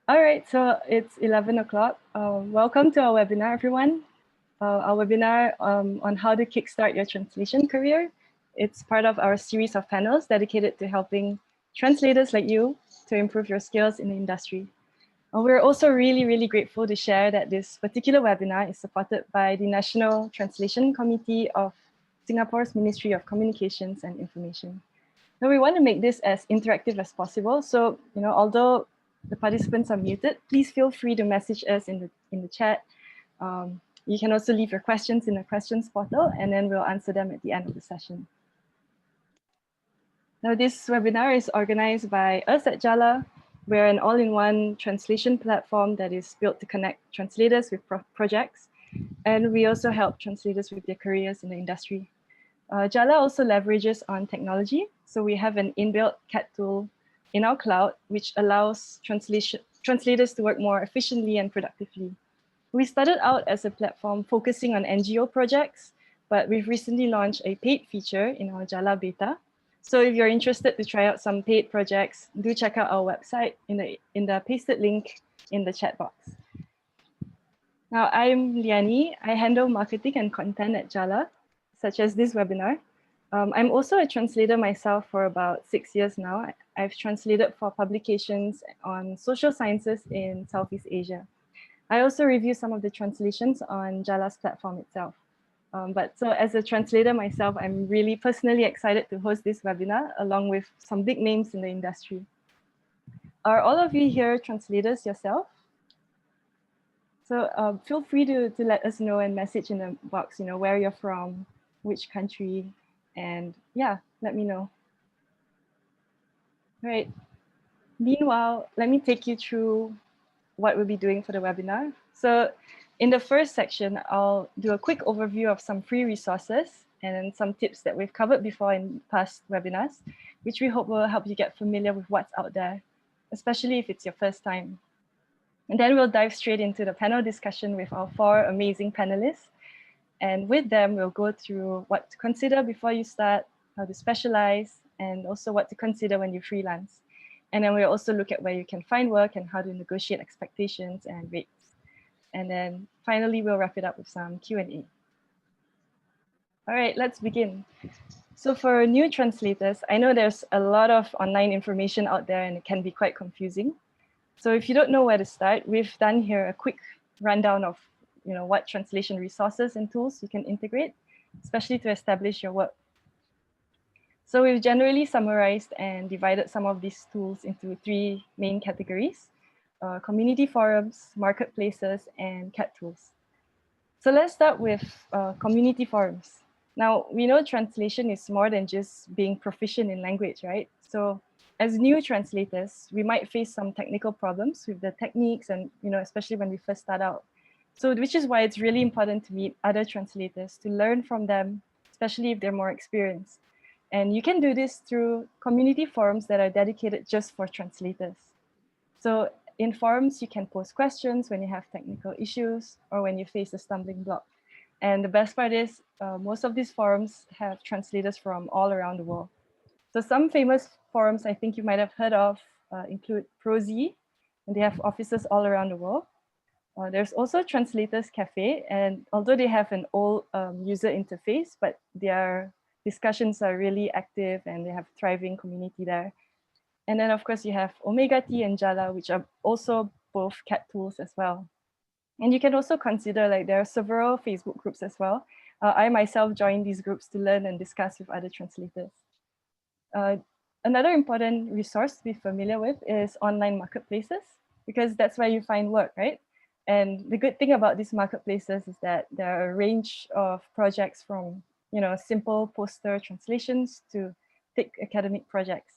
All right, so it's 11 o'clock. Welcome to our webinar, everyone. Our webinar on how to kickstart your translation career. It's part of our series of panels dedicated to helping translators like you to improve your skills in the industry. We're also really grateful to share that this particular webinar is supported by the National Translation Committee of Singapore's Ministry of Communications and Information. Now we want to make this as interactive as possible. So, although the participants are muted, please feel free to message us in the chat. You can also leave your questions in the questions portal, and then we'll answer them at the end of the session. Now, this webinar is organized by us at Jala. We're an all-in-one translation platform that is built to connect translators with projects. And we also help translators with their careers in the industry. Jala also leverages on technology. So we have an inbuilt CAT tool in our cloud, which allows translators to work more efficiently and productively. We started out as a platform focusing on NGO projects, but we've recently launched a paid feature in our Jala beta. So if you're interested to try out some paid projects, do check out our website in the pasted link in the chat box. Now, I'm Liani. I handle marketing and content at Jala, such as this webinar. I'm also a translator myself for about 6 years now. I've translated for publications on social sciences in Southeast Asia. I also review some of the translations on Jala's platform itself. So as a translator myself, I'm really personally excited to host this webinar along with some big names in the industry. Are all of you here translators yourself? So feel free to let us know and message in the box, where you're from, which country, and yeah, let me know. All right. Meanwhile, let me take you through what we'll be doing for the webinar. So in the first section, I'll do a quick overview of some free resources and some tips that we've covered before in past webinars, which we hope will help you get familiar with what's out there, especially if it's your first time. And then we'll dive straight into the panel discussion with our 4 amazing panelists. And with them, we'll go through what to consider before you start, how to specialize, and also what to consider when you freelance. And then we'll also look at where you can find work and how to negotiate expectations and rates. And then finally, we'll wrap it up with some Q&A. All right, let's begin. So for new translators, I know there's a lot of online information out there and it can be quite confusing. So if you don't know where to start, we've done here a quick rundown of what translation resources and tools you can integrate, especially to establish your work. So we've generally summarized and divided some of these tools into 3 main categories: community forums, marketplaces, and CAT tools. So let's start with community forums. Now, we know translation is more than just being proficient in language, right? So as new translators, we might face some technical problems with the techniques and, especially when we first start out. So which is why it's really important to meet other translators to learn from them, especially if they're more experienced. And you can do this through community forums that are dedicated just for translators. So in forums, you can post questions when you have technical issues or when you face a stumbling block. And the best part is most of these forums have translators from all around the world. So some famous forums I think you might have heard of include ProZ, and they have offices all around the world. There's also Translators Cafe, and although they have an old user interface, but their discussions are really active and they have a thriving community there. And then of course you have Omega T and Jala, which are also both CAT tools as well. And you can also consider, like, there are several Facebook groups as well. I myself joined these groups to learn and discuss with other translators. Another important resource to be familiar with is online marketplaces, because that's where you find work, right? And the good thing about these marketplaces is that there are a range of projects from, simple poster translations to thick academic projects.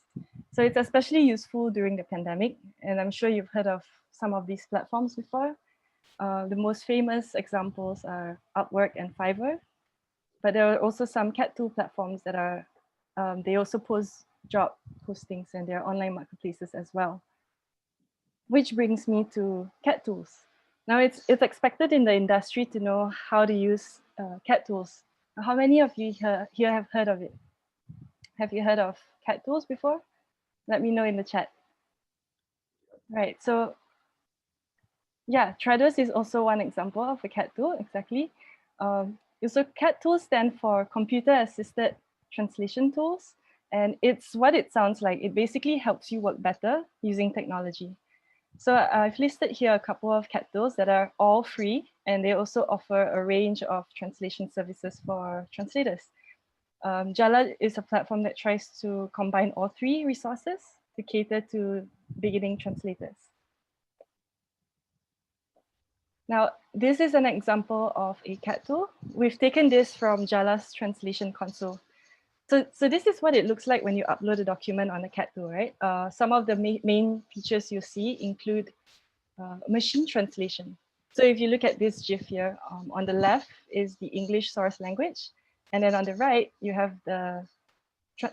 So it's especially useful during the pandemic, and I'm sure you've heard of some of these platforms before. The most famous examples are Upwork and Fiverr, but there are also some CAT tool platforms that are, they also post job postings and there are online marketplaces as well. Which brings me to CAT tools. Now it's expected in the industry to know how to use CAT tools. How many of you here have heard of it? Have you heard of CAT tools before? Let me know in the chat. Right, so Yeah, Trados is also one example of a CAT tool, exactly. So CAT tools stand for computer-assisted translation tools, and it's what it sounds like. It basically helps you work better using technology. So I've listed here a couple of CAT tools that are all free, and they also offer a range of translation services for translators. Jala is a platform that tries to combine all three resources to cater to beginning translators. Now, this is an example of a CAT tool. We've taken this from Jala's translation console. So this is what it looks like when you upload a document on a CAT tool, right? Some of the main features you see include machine translation. So if you look at this GIF here, on the left is the English source language. And then on the right, you have the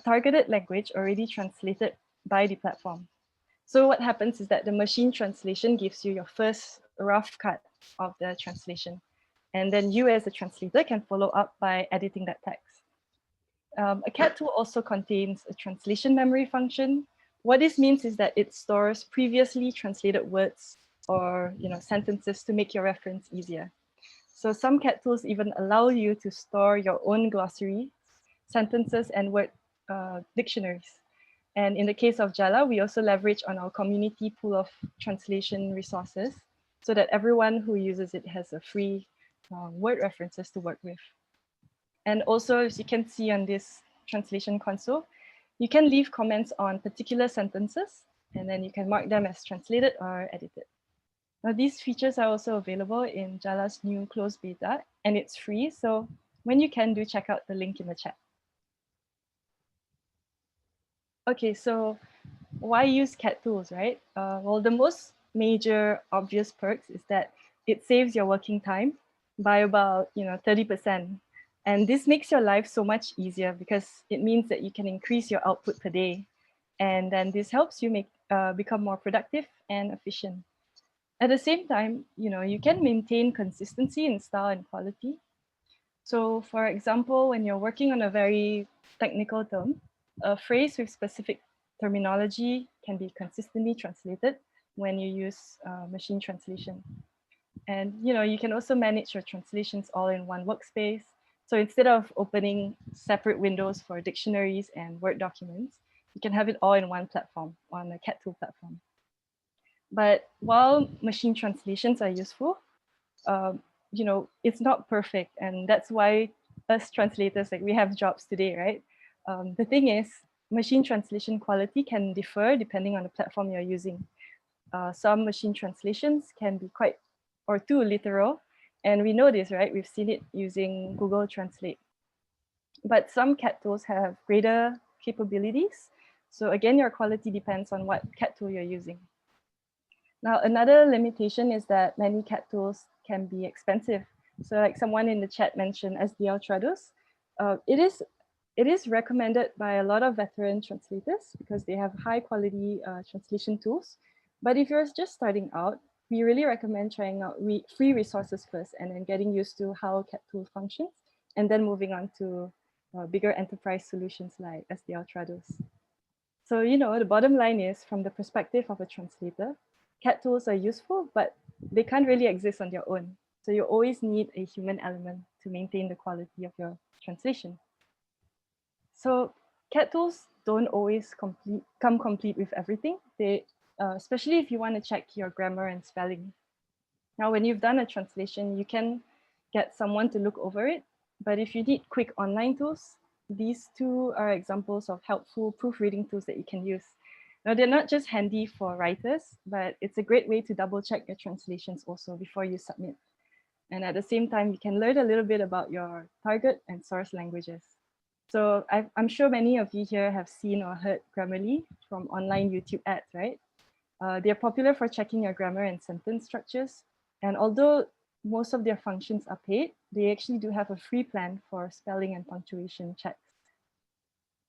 targeted language already translated by the platform. So what happens is that the machine translation gives you your first rough cut of the translation. And then you as a translator can follow up by editing that text. A CAT tool also contains a translation memory function. What this means is that it stores previously translated words or sentences to make your reference easier. So some CAT tools even allow you to store your own glossary, sentences, and word dictionaries. And in the case of Jala, we also leverage on our community pool of translation resources so that everyone who uses it has a free word references to work with. And also, as you can see on this translation console, you can leave comments on particular sentences, and then you can mark them as translated or edited. Now, these features are also available in Jala's new closed beta, and it's free. So when you can, do check out the link in the chat. Okay, so why use CAT tools, right? Well, the most major obvious perks is that it saves your working time by about 30%. And this makes your life so much easier because it means that you can increase your output per day. And then this helps you become more productive and efficient. At the same time, you can maintain consistency in style and quality. So for example, when you're working on a very technical term, a phrase with specific terminology can be consistently translated when you use machine translation. And you can also manage your translations all in one workspace. So instead of opening separate windows for dictionaries and Word documents, you can have it all in one platform, on a CAT tool platform. But while machine translations are useful, it's not perfect. And that's why us translators, like, we have jobs today, right? The thing is, machine translation quality can differ depending on the platform you're using. Some machine translations can be quite or too literal. And we know this, right? We've seen it using Google Translate. But some CAT tools have greater capabilities. So again, your quality depends on what CAT tool you're using. Now, another limitation is that many CAT tools can be expensive. So like someone in the chat mentioned SDL Trados, it is recommended by a lot of veteran translators because they have high quality translation tools. But if you're just starting out, we really recommend trying out free resources first and then getting used to how CAT tool functions, and then moving on to bigger enterprise solutions like SDL Trados. So, the bottom line is, from the perspective of a translator, CAT tools are useful, but they can't really exist on their own. So you always need a human element to maintain the quality of your translation. So CAT tools don't always come complete with everything. They, especially if you want to check your grammar and spelling. Now, when you've done a translation, you can get someone to look over it. But if you need quick online tools, these two are examples of helpful proofreading tools that you can use. Now, they're not just handy for writers, but it's a great way to double check your translations also before you submit. And at the same time, you can learn a little bit about your target and source languages. So I'm sure many of you here have seen or heard Grammarly from online YouTube ads, right? They're popular for checking your grammar and sentence structures. And although most of their functions are paid, they actually do have a free plan for spelling and punctuation checks.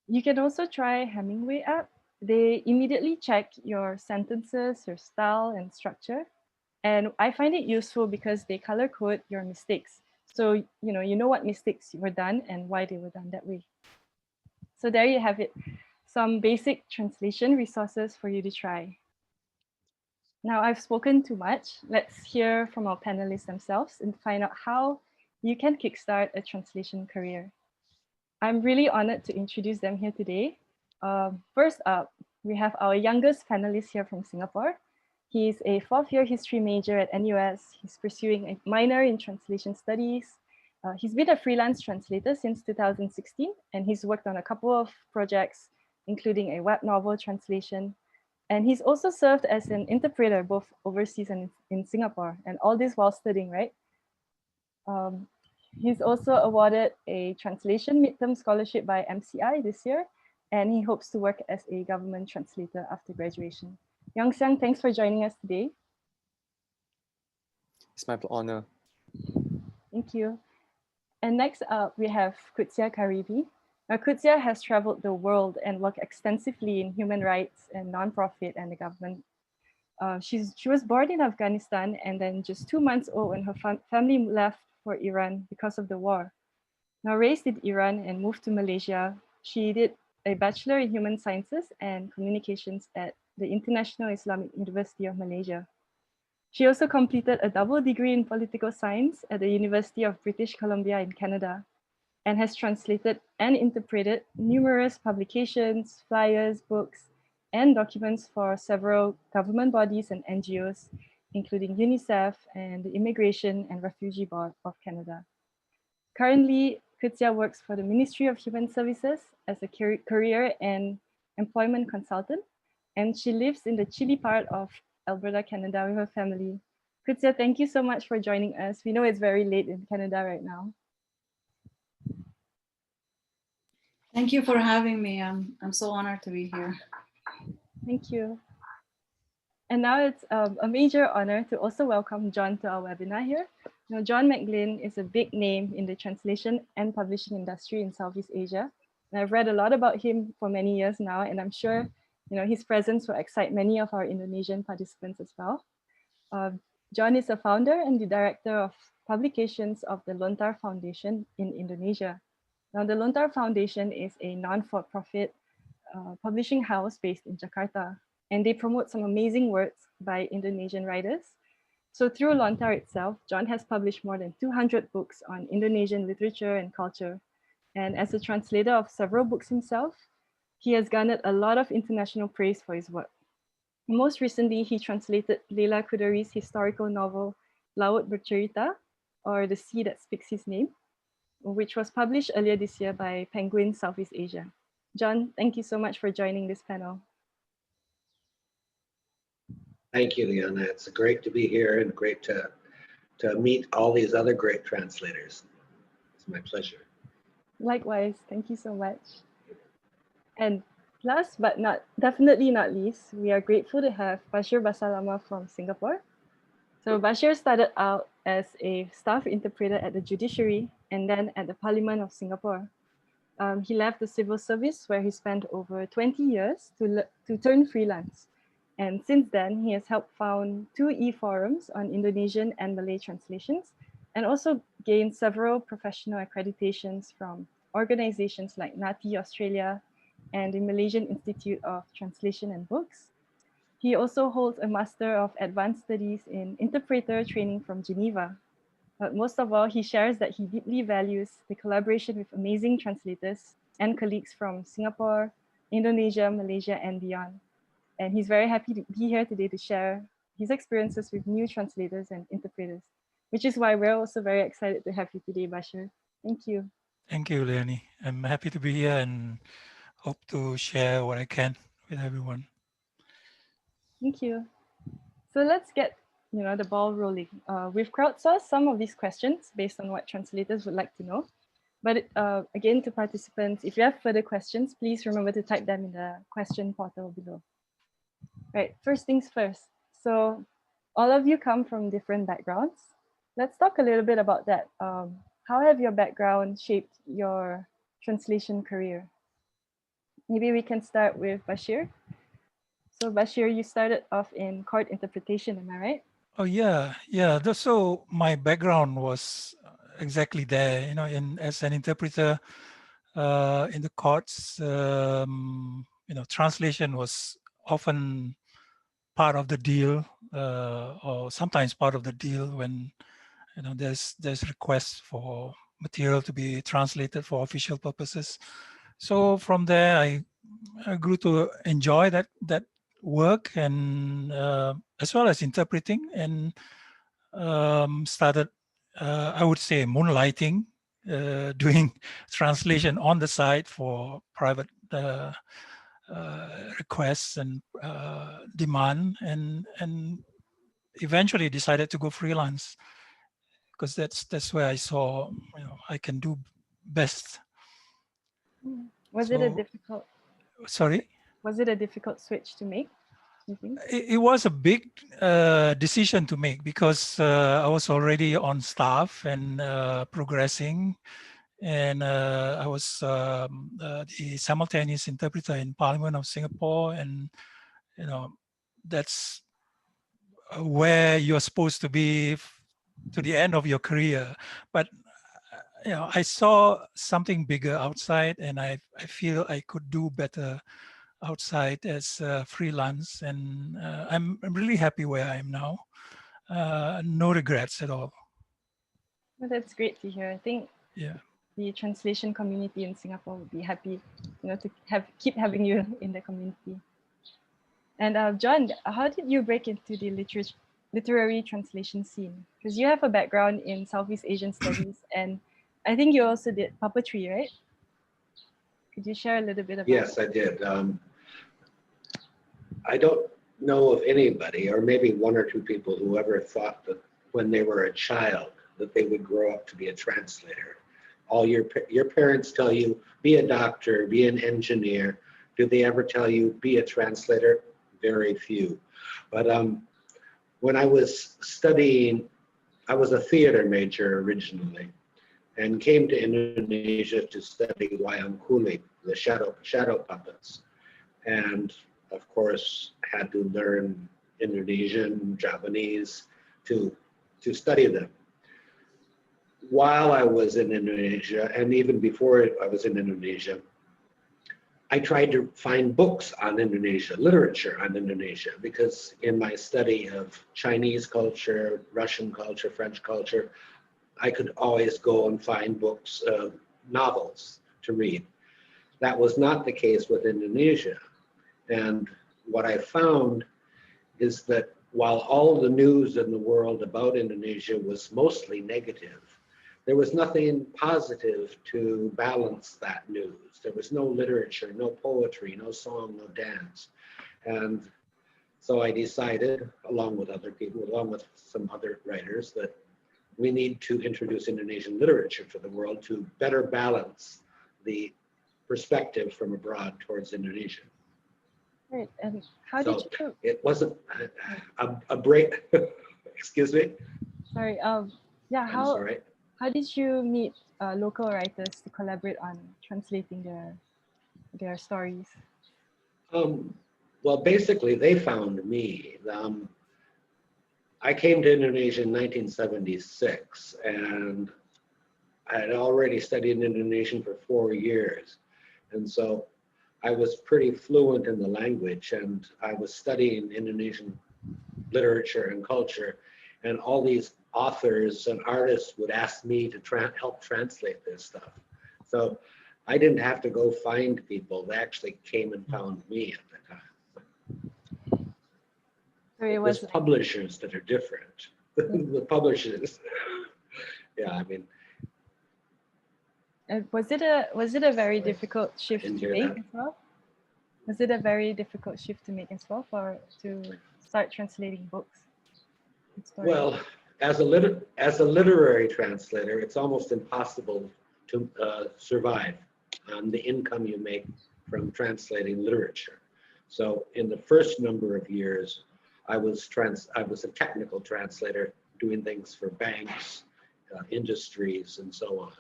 You can also try Hemingway app. They immediately check your sentences, your style and structure. And I find it useful because they color code your mistakes. So, you know what mistakes were done and why they were done that way. So there you have it, some basic translation resources for you to try. Now I've spoken too much. Let's hear from our panelists themselves and find out how you can kickstart a translation career. I'm really honored to introduce them here today. First up, we have our youngest panelist here from Singapore. He's a fourth-year history major at NUS. He's pursuing a minor in translation studies. He's been a freelance translator since 2016, and he's worked on a couple of projects, including a web novel translation. And he's also served as an interpreter, both overseas and in Singapore, and all this while studying, right? He's also awarded a translation midterm scholarship by MCI this year, and he hopes to work as a government translator after graduation. Young Xiang, thanks for joining us today. It's my honor. Thank you. And next up, we have Qudsia Karimi. Now, Qudsia has traveled the world and worked extensively in human rights and nonprofit and the government. She was born in Afghanistan and then just 2 months old when her family left for Iran because of the war. Now raised in Iran and moved to Malaysia, she did a Bachelor in Human Sciences and Communications at the International Islamic University of Malaysia. She also completed a double degree in Political Science at the University of British Columbia in Canada and has translated and interpreted numerous publications, flyers, books, and documents for several government bodies and NGOs, including UNICEF and the Immigration and Refugee Board of Canada. Currently, Qudsia works for the Ministry of Human Services as a career and employment consultant, and she lives in the chilly part of Alberta, Canada with her family. Qudsia, thank you so much for joining us. We know it's very late in Canada right now. Thank you for having me. I'm so honored to be here. Thank you. And now it's a major honor to also welcome John to our webinar here. Now, John McGlynn is a big name in the translation and publishing industry in Southeast Asia. And I've read a lot about him for many years now, and I'm sure his presence will excite many of our Indonesian participants as well. John is a founder and the director of publications of the Lontar Foundation in Indonesia. Now, the Lontar Foundation is a non-for-profit publishing house based in Jakarta, and they promote some amazing works by Indonesian writers. So through Lontar itself, John has published more than 200 books on Indonesian literature and culture. And as a translator of several books himself, he has garnered a lot of international praise for his work. Most recently, he translated Leila Kudari's historical novel, Laut Bercerita, or The Sea That Speaks His Name, which was published earlier this year by Penguin Southeast Asia. John, thank you so much for joining this panel. Thank you, Liana. It's great to be here and great to meet all these other great translators. It's my pleasure. Likewise, thank you so much. And last but definitely not least, we are grateful to have Bashir Basalama from Singapore. So Bashir started out as a staff interpreter at the judiciary and then at the Parliament of Singapore. He left the civil service where he spent over 20 years to turn freelance. And since then, he has helped found 2 e-forums on Indonesian and Malay translations, and also gained several professional accreditations from organizations like NATI Australia and the Malaysian Institute of Translation and Books. He also holds a Master of Advanced Studies in Interpreter Training from Geneva. But most of all, he shares that he deeply values the collaboration with amazing translators and colleagues from Singapore, Indonesia, Malaysia, and beyond. And he's very happy to be here today to share his experiences with new translators and interpreters, which is why we're also very excited to have you today, Bashir. Thank you. Thank you, Leonie. I'm happy to be here and hope to share what I can with everyone. Thank you. So let's get the ball rolling. We've crowdsourced some of these questions based on what translators would like to know. But again, to participants, if you have further questions, please remember to type them in the question portal below. Right, first things first. So all of you come from different backgrounds. Let's talk a little bit about that. How have your background shaped your translation career? Maybe we can start with Bashir. So Bashir, you started off in court interpretation, am I right? Oh yeah. So my background was exactly there, as an interpreter in the courts. Translation was often part of the deal, or sometimes part of the deal when there's requests for material to be translated for official purposes. So from there, I grew to enjoy that work, and as well as interpreting, and started, I would say, moonlighting, doing translation on the side for private requests and demand, and eventually decided to go freelance, because that's where I saw I can do best. Was it a difficult? Sorry? Was it a difficult switch to make, you think? It was a big decision to make, because I was already on staff and progressing, and I was the simultaneous interpreter in Parliament of Singapore, and that's where you're supposed to be to the end of your career. But I saw something bigger outside, and I feel I could do better outside as freelance, and I'm really happy where I am now. No regrets at all. Well, that's great to hear. I think Yeah. the translation community in Singapore would be happy, to keep having you in the community. And John, how did you break into the literary translation scene? Because you have a background in Southeast Asian studies, and I think you also did puppetry, right? Could you share a little bit about Yes, I did. I don't know of anybody, or maybe one or two people, who ever thought that when they were a child that they would grow up to be a translator. All your parents tell you, be a doctor, be an engineer. Did they ever tell you, be a translator? Very few. But when I was studying, I was a theater major originally, and came to Indonesia to study wayang kulit, the shadow puppets, and of course had to learn Indonesian, Japanese to study them. While I was in Indonesia, and even before I was in Indonesia, I tried to find books on Indonesia, literature on Indonesia, because in my study of Chinese culture, Russian culture, French culture, I could always go and find books, novels to read. That was not the case with Indonesia. And what I found is that while all the news in the world about Indonesia was mostly negative, there was nothing positive to balance that news. There was no literature, no poetry, no song, no dance. And so I decided, along with other people, along with some other writers, that we need to introduce Indonesian literature to the world to better balance the perspective from abroad towards Indonesia. Right. And how did you? It wasn't a break. Excuse me. Sorry. Yeah. I'm sorry. How did you meet local writers to collaborate on translating their stories? Well, basically, they found me. I came to Indonesia in 1976, and I had already studied Indonesian for 4 years. And so I was pretty fluent in the language, and I was studying Indonesian literature and culture, and all these authors and artists would ask me to help translate this stuff. So I didn't have to go find people. They actually came and found me at the time. So it was publishers that are different. The publishers. Yeah, I mean. Was it a very difficult shift to make as well? Was it a very difficult shift to make as well to start translating books? Well, as a literary translator, it's almost impossible to survive on the income you make from translating literature. So in the first number of years, I was a technical translator doing things for banks, industries, and so on.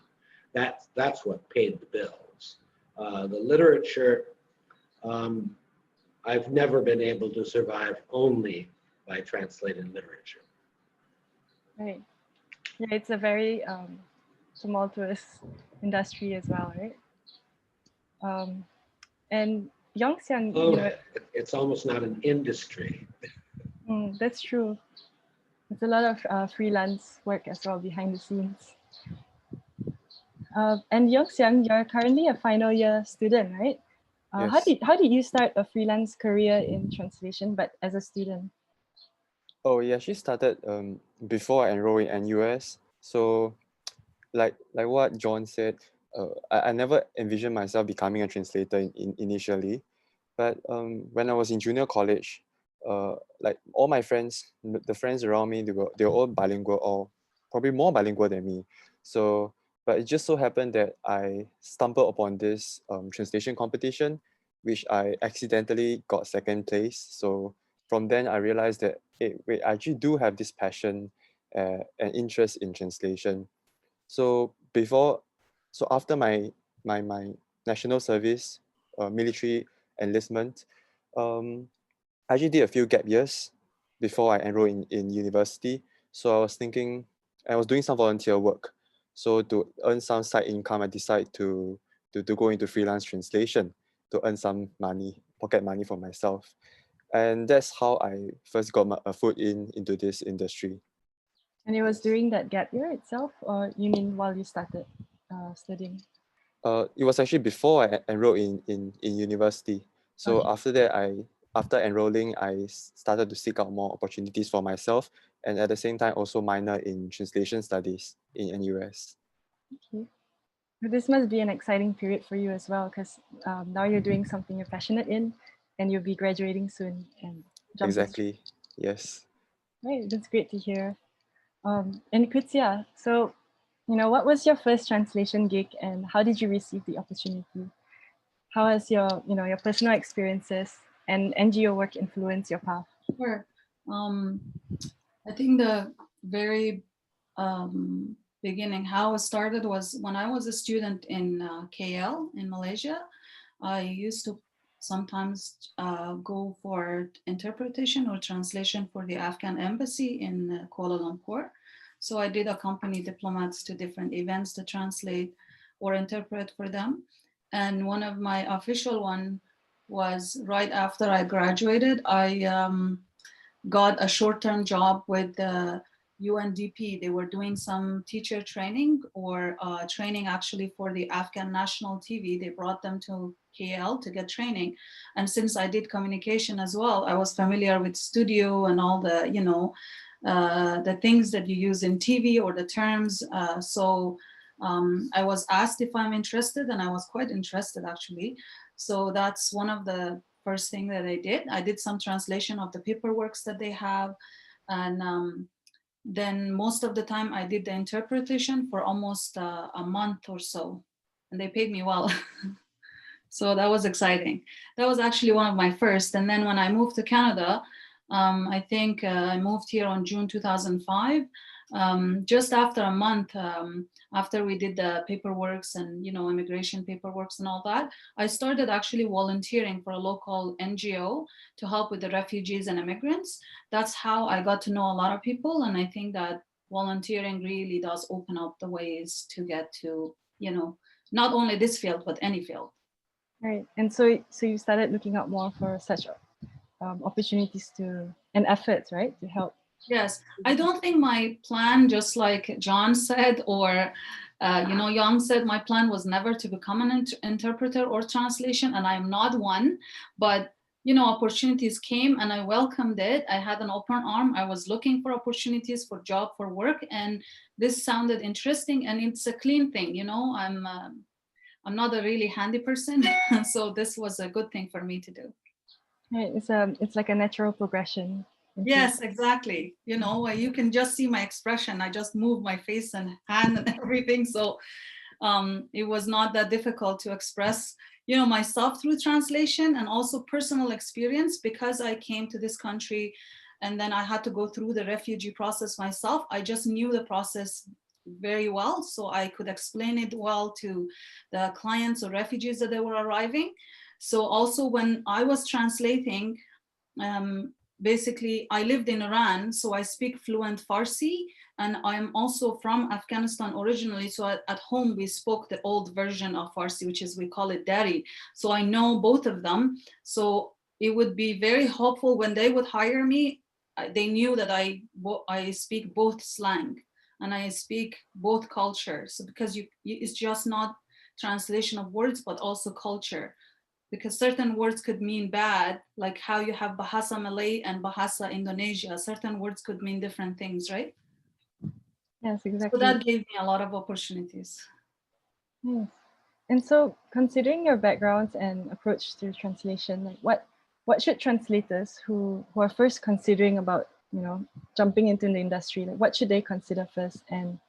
That's what paid the bills. The literature, I've never been able to survive only by translating literature. Right. Yeah, it's a very tumultuous industry as well, right? And Yongxiang, it's almost not an industry. That's true. There's a lot of freelance work as well behind the scenes. And Youngxiang, you're currently a final year student, right? How Yes. did you start a freelance career in translation, but as a student? Oh, yeah, she started before I enrolled in NUS. So like what John said, I never envisioned myself becoming a translator initially. But when I was in junior college, like all my friends, the friends around me, they were all bilingual, or probably more bilingual than me. So, but it just so happened that I stumbled upon this translation competition, which I accidentally got second place. So from then I realized that, hey, wait, I actually do have this passion and interest in translation. So after my national service, military enlistment, um, I actually did a few gap years before I enrolled in university. So I was doing some volunteer work. So to earn some side income, I decided to go into freelance translation to earn some money, pocket money for myself. And that's how I first got a foot into this industry. And it was during that gap year itself, or you mean while you started studying? It was actually before I enrolled in university. So Okay. after that, after enrolling, I started to seek out more opportunities for myself, and at the same time also minor in translation studies in NUS. Okay. But this must be an exciting period for you as well, because now you're doing something you're passionate in, and you'll be graduating soon and jump in. Exactly. Yes. Right, that's great to hear. And Qudsia, so what was your first translation gig, and how did you receive the opportunity? How has your personal experiences and NGO work influenced your path? Sure. I think the very beginning, how it started was when I was a student in KL in Malaysia. I used to sometimes go for interpretation or translation for the Afghan embassy in Kuala Lumpur. So I did accompany diplomats to different events to translate or interpret for them. And one of my official one was right after I graduated. I got a short-term job with the UNDP. They were doing some teacher training or training actually for the Afghan national TV. They brought them to KL to get training. And since I did communication as well, I was familiar with studio and all the, the things that you use in TV or the terms. So I was asked if I'm interested, and I was quite interested actually. So that's one of the first thing that I did. I did some translation of the paperworks that they have. And then most of the time I did the interpretation for almost a month or so. And they paid me well. So that was exciting. That was actually one of my first. And then when I moved to Canada, I think I moved here on June 2005. Just after a month, after we did the paperworks and immigration paperworks and all that, I started actually volunteering for a local NGO to help with the refugees and immigrants. That's how I got to know a lot of people, and I think that volunteering really does open up the ways to get to not only this field but any field. Right, and so you started looking out more for such opportunities and efforts, right, to help. Yes, I don't think my plan, just like John said, or Yang said, my plan was never to become an interpreter or translation, and I'm not one. But opportunities came, and I welcomed it. I had an open arm. I was looking for opportunities for job, for work, and this sounded interesting. And it's a clean thing, I'm not a really handy person, so this was a good thing for me to do. Right, it's like a natural progression. Yes, exactly. You can just see my expression. I just move my face and hand and everything. So it was not that difficult to express, myself through translation, and also personal experience, because I came to this country and then I had to go through the refugee process myself. I just knew the process very well, so I could explain it well to the clients or refugees that they were arriving. So also when I was translating, basically I lived in Iran, so I speak fluent Farsi, and I'm also from Afghanistan originally. So at home we spoke the old version of Farsi, which is, we call it Dari. So I know both of them. So it would be very helpful when they would hire me. they knew that I speak both slang and I speak both cultures. So because it's just not translation of words, but also culture. Because certain words could mean bad, like how you have Bahasa Malay and Bahasa Indonesia. Certain words could mean different things, right? Yes, exactly. So that gave me a lot of opportunities. Yes. And so, considering your backgrounds and approach to translation, like what should translators who are first considering about, you know, jumping into the industry, like what should they consider first? And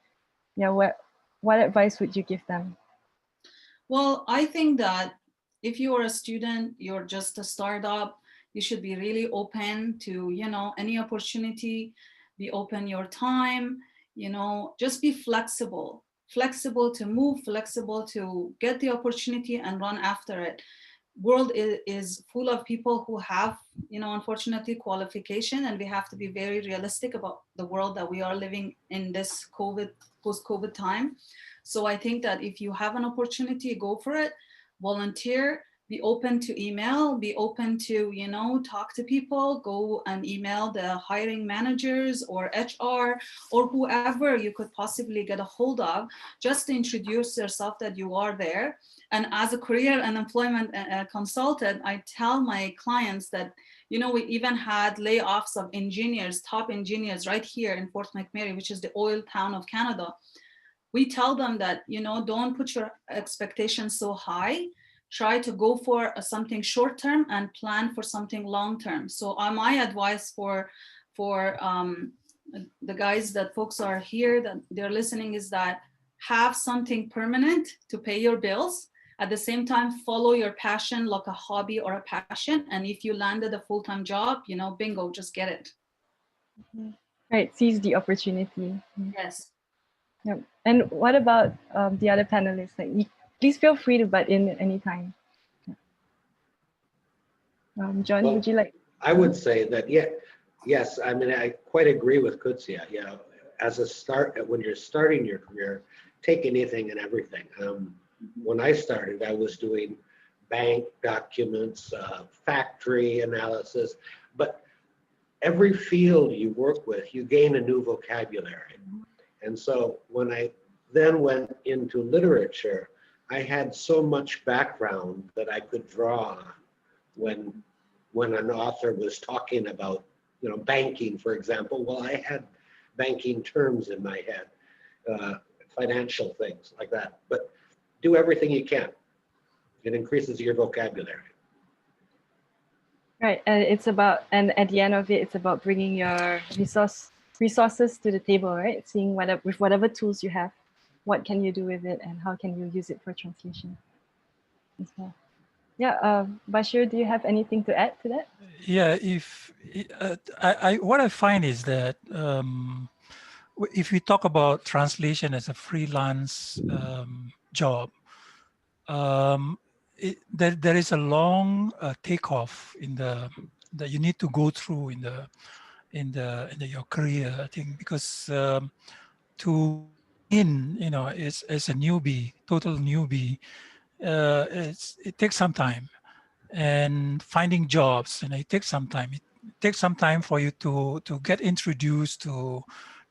yeah, what advice would you give them? Well, I think that if you are a student, you're just a startup, you should be really open to, you know, any opportunity, be open your time, you know, just be flexible to move, flexible to get the opportunity and run after it. World is full of people who have, you know, unfortunately qualification, and we have to be very realistic about the world that we are living in this post-COVID time. So I think that if you have an opportunity, go for it, volunteer, be open to email, be open to, you know, talk to people, go and email the hiring managers or HR or whoever you could possibly get a hold of, just to introduce yourself that you are there. And as a career and employment consultant, I tell my clients that, you know, we even had layoffs of engineers, top engineers right here in Fort McMurray, which is the oil town of Canada. We tell them that, you know, don't put your expectations so high. Try to go for something short term and plan for something long term. So my advice for the guys that folks are here that they're listening is that have something permanent to pay your bills. At the same time, follow your passion like a hobby or a passion. And if you landed a full-time job, you know, bingo, just get it. Right, seize the opportunity. Yes. Yep. And what about the other panelists? Like, please feel free to butt in at any time. John, Well, would you like? I would say that, yes, I mean, I quite agree with Qudsia. You know, as a start, when you're starting your career, take anything and everything. When I started, I was doing bank documents, factory analysis, but every field you work with, you gain a new vocabulary. And so when I then went into literature, I had so much background that I could draw on when an author was talking about, you know, banking, for example. Well, I had banking terms in my head, financial things like that. But do everything you can. It increases your vocabulary. Right, and it's about, and at the end of it, it's about bringing your resources to the table, right? Seeing with whatever tools you have, what can you do with it, and how can you use it for translation as well. Yeah, Bashir, do you have anything to add to that? Yeah, what I find is that if we talk about translation as a freelance job, there is a long takeoff in that you need to go through in your career, I think, because to you know, as a newbie, total newbie, it takes some time, and finding jobs, and it takes some time. It takes some time for you to get introduced to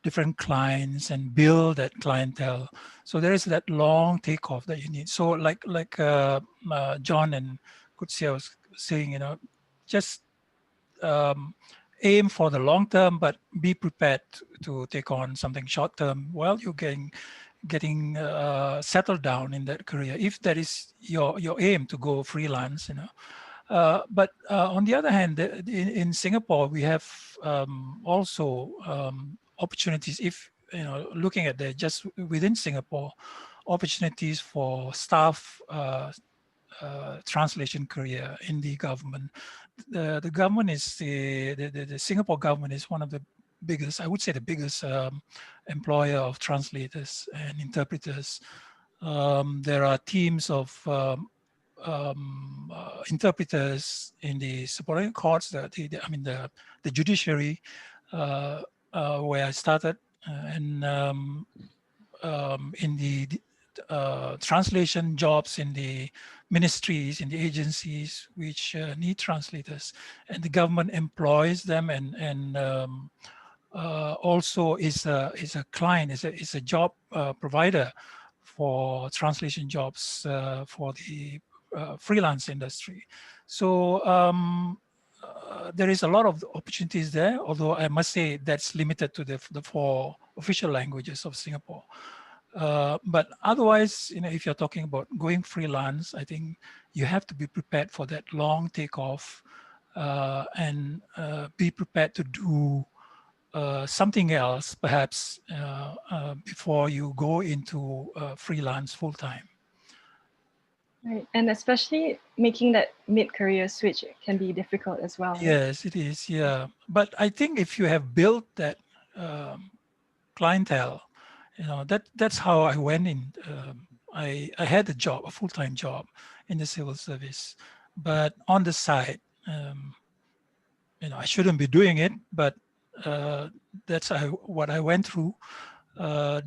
different clients and build that clientele. So there is that long takeoff that you need. So like John and Qudsia was saying, you know, just aim for the long term, but be prepared to take on something short term while you're getting settled down in that career, if that is your aim to go freelance, you know. But on the other hand, in Singapore, we have also opportunities, if, you know, looking at just within Singapore, opportunities for staff translation career in the government. The government is the Singapore government is one of the biggest, I would say the biggest employer of translators and interpreters. There are teams of interpreters in the Supreme Courts, the judiciary, where I started, and in the translation jobs in the ministries, in the agencies which need translators, and the government employs them, and also is a client, is a job provider for translation jobs for the freelance industry. So there is a lot of opportunities there, although I must say that's limited to the 4 official languages of Singapore. But otherwise, if you're talking about going freelance, I think you have to be prepared for that long takeoff and be prepared to do something else, perhaps, before you go into freelance full-time. Right, and especially making that mid-career switch can be difficult as well. Right? Yes, it is, yeah. But I think if you have built that clientele, that's how I went in. I had a job, a full-time job in the civil service, but on the side, I shouldn't be doing it, but that's what I went through,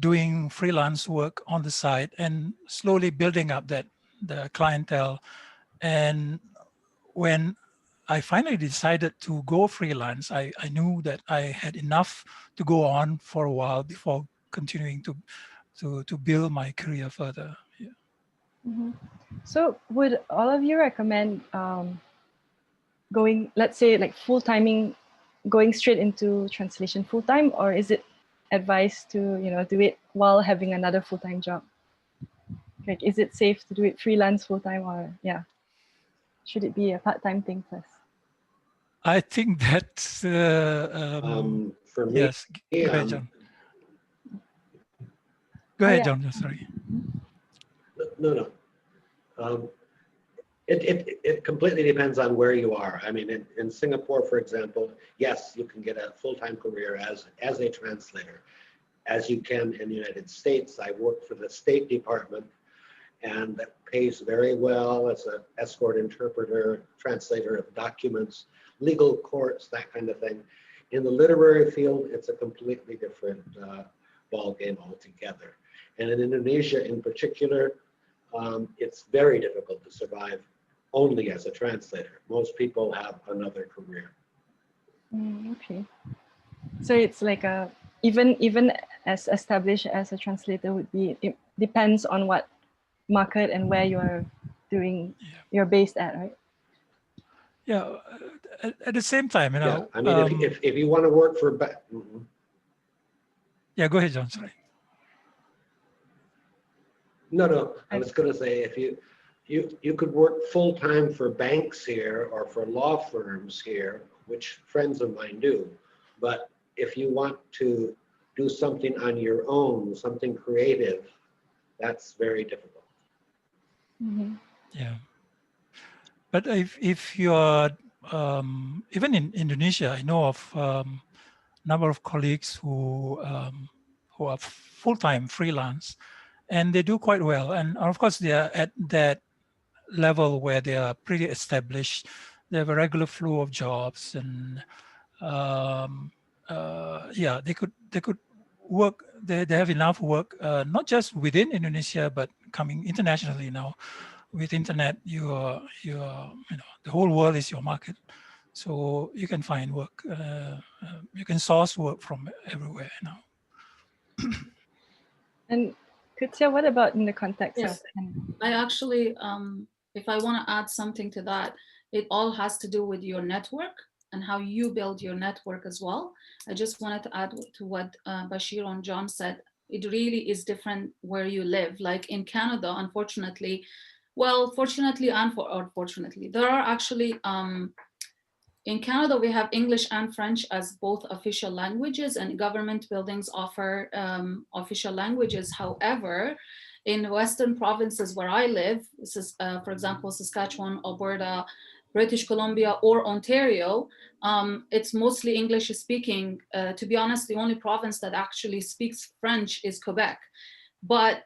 doing freelance work on the side and slowly building up the clientele. And when I finally decided to go freelance, I knew that I had enough to go on for a while before continuing to build my career further. Yeah. Mm-hmm. So would all of you recommend going, let's say, like full-timing, going straight into translation full-time, or is it advised to do it while having another full-time job? Like, is it safe to do it freelance full-time, or should it be a part-time thing first? I think that's for me, yes. Go ahead, John. Go ahead, John. Sorry. No. It completely depends on where you are. I mean, in Singapore, for example, yes, you can get a full-time career as a translator, as you can in the United States. I work for the State Department, and that pays very well as an escort interpreter, translator of documents, legal courts, that kind of thing. In the literary field, it's a completely different ball game altogether. And in Indonesia in particular, it's very difficult to survive only as a translator. Most people have another career. Okay. So it's like even as established as a translator would be, it depends on what market and where you're based at, right? Yeah. At the same time, Yeah, I mean, if you want to work for yeah, go ahead, John. Sorry. No, I was going to say, if you could work full-time for banks here or for law firms here, which friends of mine do, but if you want to do something on your own, something creative, that's very difficult. Mm-hmm. Yeah. But if you're even in Indonesia, I know of number of colleagues who are full-time freelance, and they do quite well. And of course, they are at that level where they are pretty established. They have a regular flow of jobs, and they could work. They have enough work, not just within Indonesia, but coming internationally now. With internet, the whole world is your market, so you can find work. You can source work from everywhere now. And Qudsia, what about in the context Yes, of? I actually, if I want to add something to that, it all has to do with your network and how you build your network as well. I just wanted to add to what Bashir and John said. It really is different where you live. Like in Canada, unfortunately, well, fortunately and unfortunately, there are actually, in Canada, we have English and French as both official languages, and government buildings offer official languages. However, in Western provinces where I live, this is, for example, Saskatchewan, Alberta, British Columbia, or Ontario, it's mostly English speaking. To be honest, the only province that actually speaks French is Quebec. But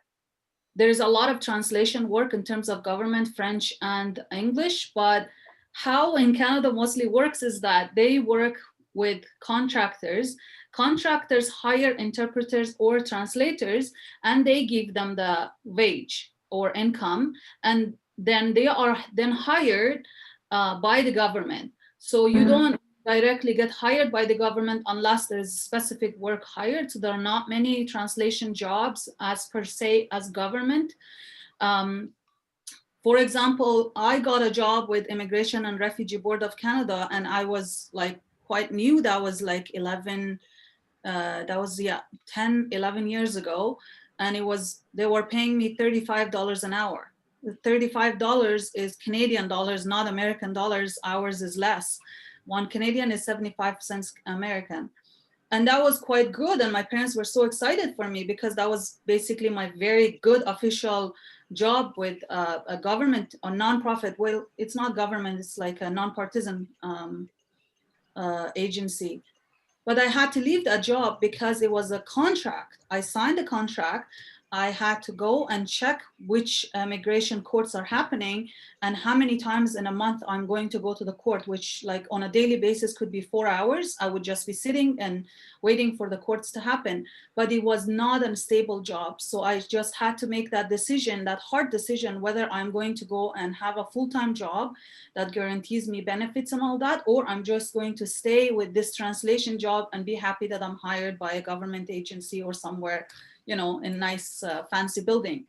there's a lot of translation work in terms of government French and English, but how in Canada mostly works is that they work with contractors Contractors hire interpreters or translators, and they give them the wage or income, and then they are then hired by the government. So you don't directly get hired by the government unless there's specific work hired. So there are not many translation jobs as per se as government. For example, I got a job with Immigration and Refugee Board of Canada, and I was like quite new. That was like 10, 11 years ago. And they were paying me $35 an hour. The $35 is Canadian dollars, not American dollars. Ours is less. One Canadian is 75 cents American. And that was quite good. And my parents were so excited for me because that was basically my very good official job with a government or nonprofit. Well, it's not government, it's like a nonpartisan agency. But I had to leave that job because it was a contract. I signed a contract. I had to go and check which immigration courts are happening and how many times in a month I'm going to go to the court, which like on a daily basis could be 4 hours. I would just be sitting and waiting for the courts to happen, but it was not a stable job. So I just had to make that decision, that hard decision, whether I'm going to go and have a full-time job that guarantees me benefits and all that, or I'm just going to stay with this translation job and be happy that I'm hired by a government agency or somewhere, you know, in nice fancy building.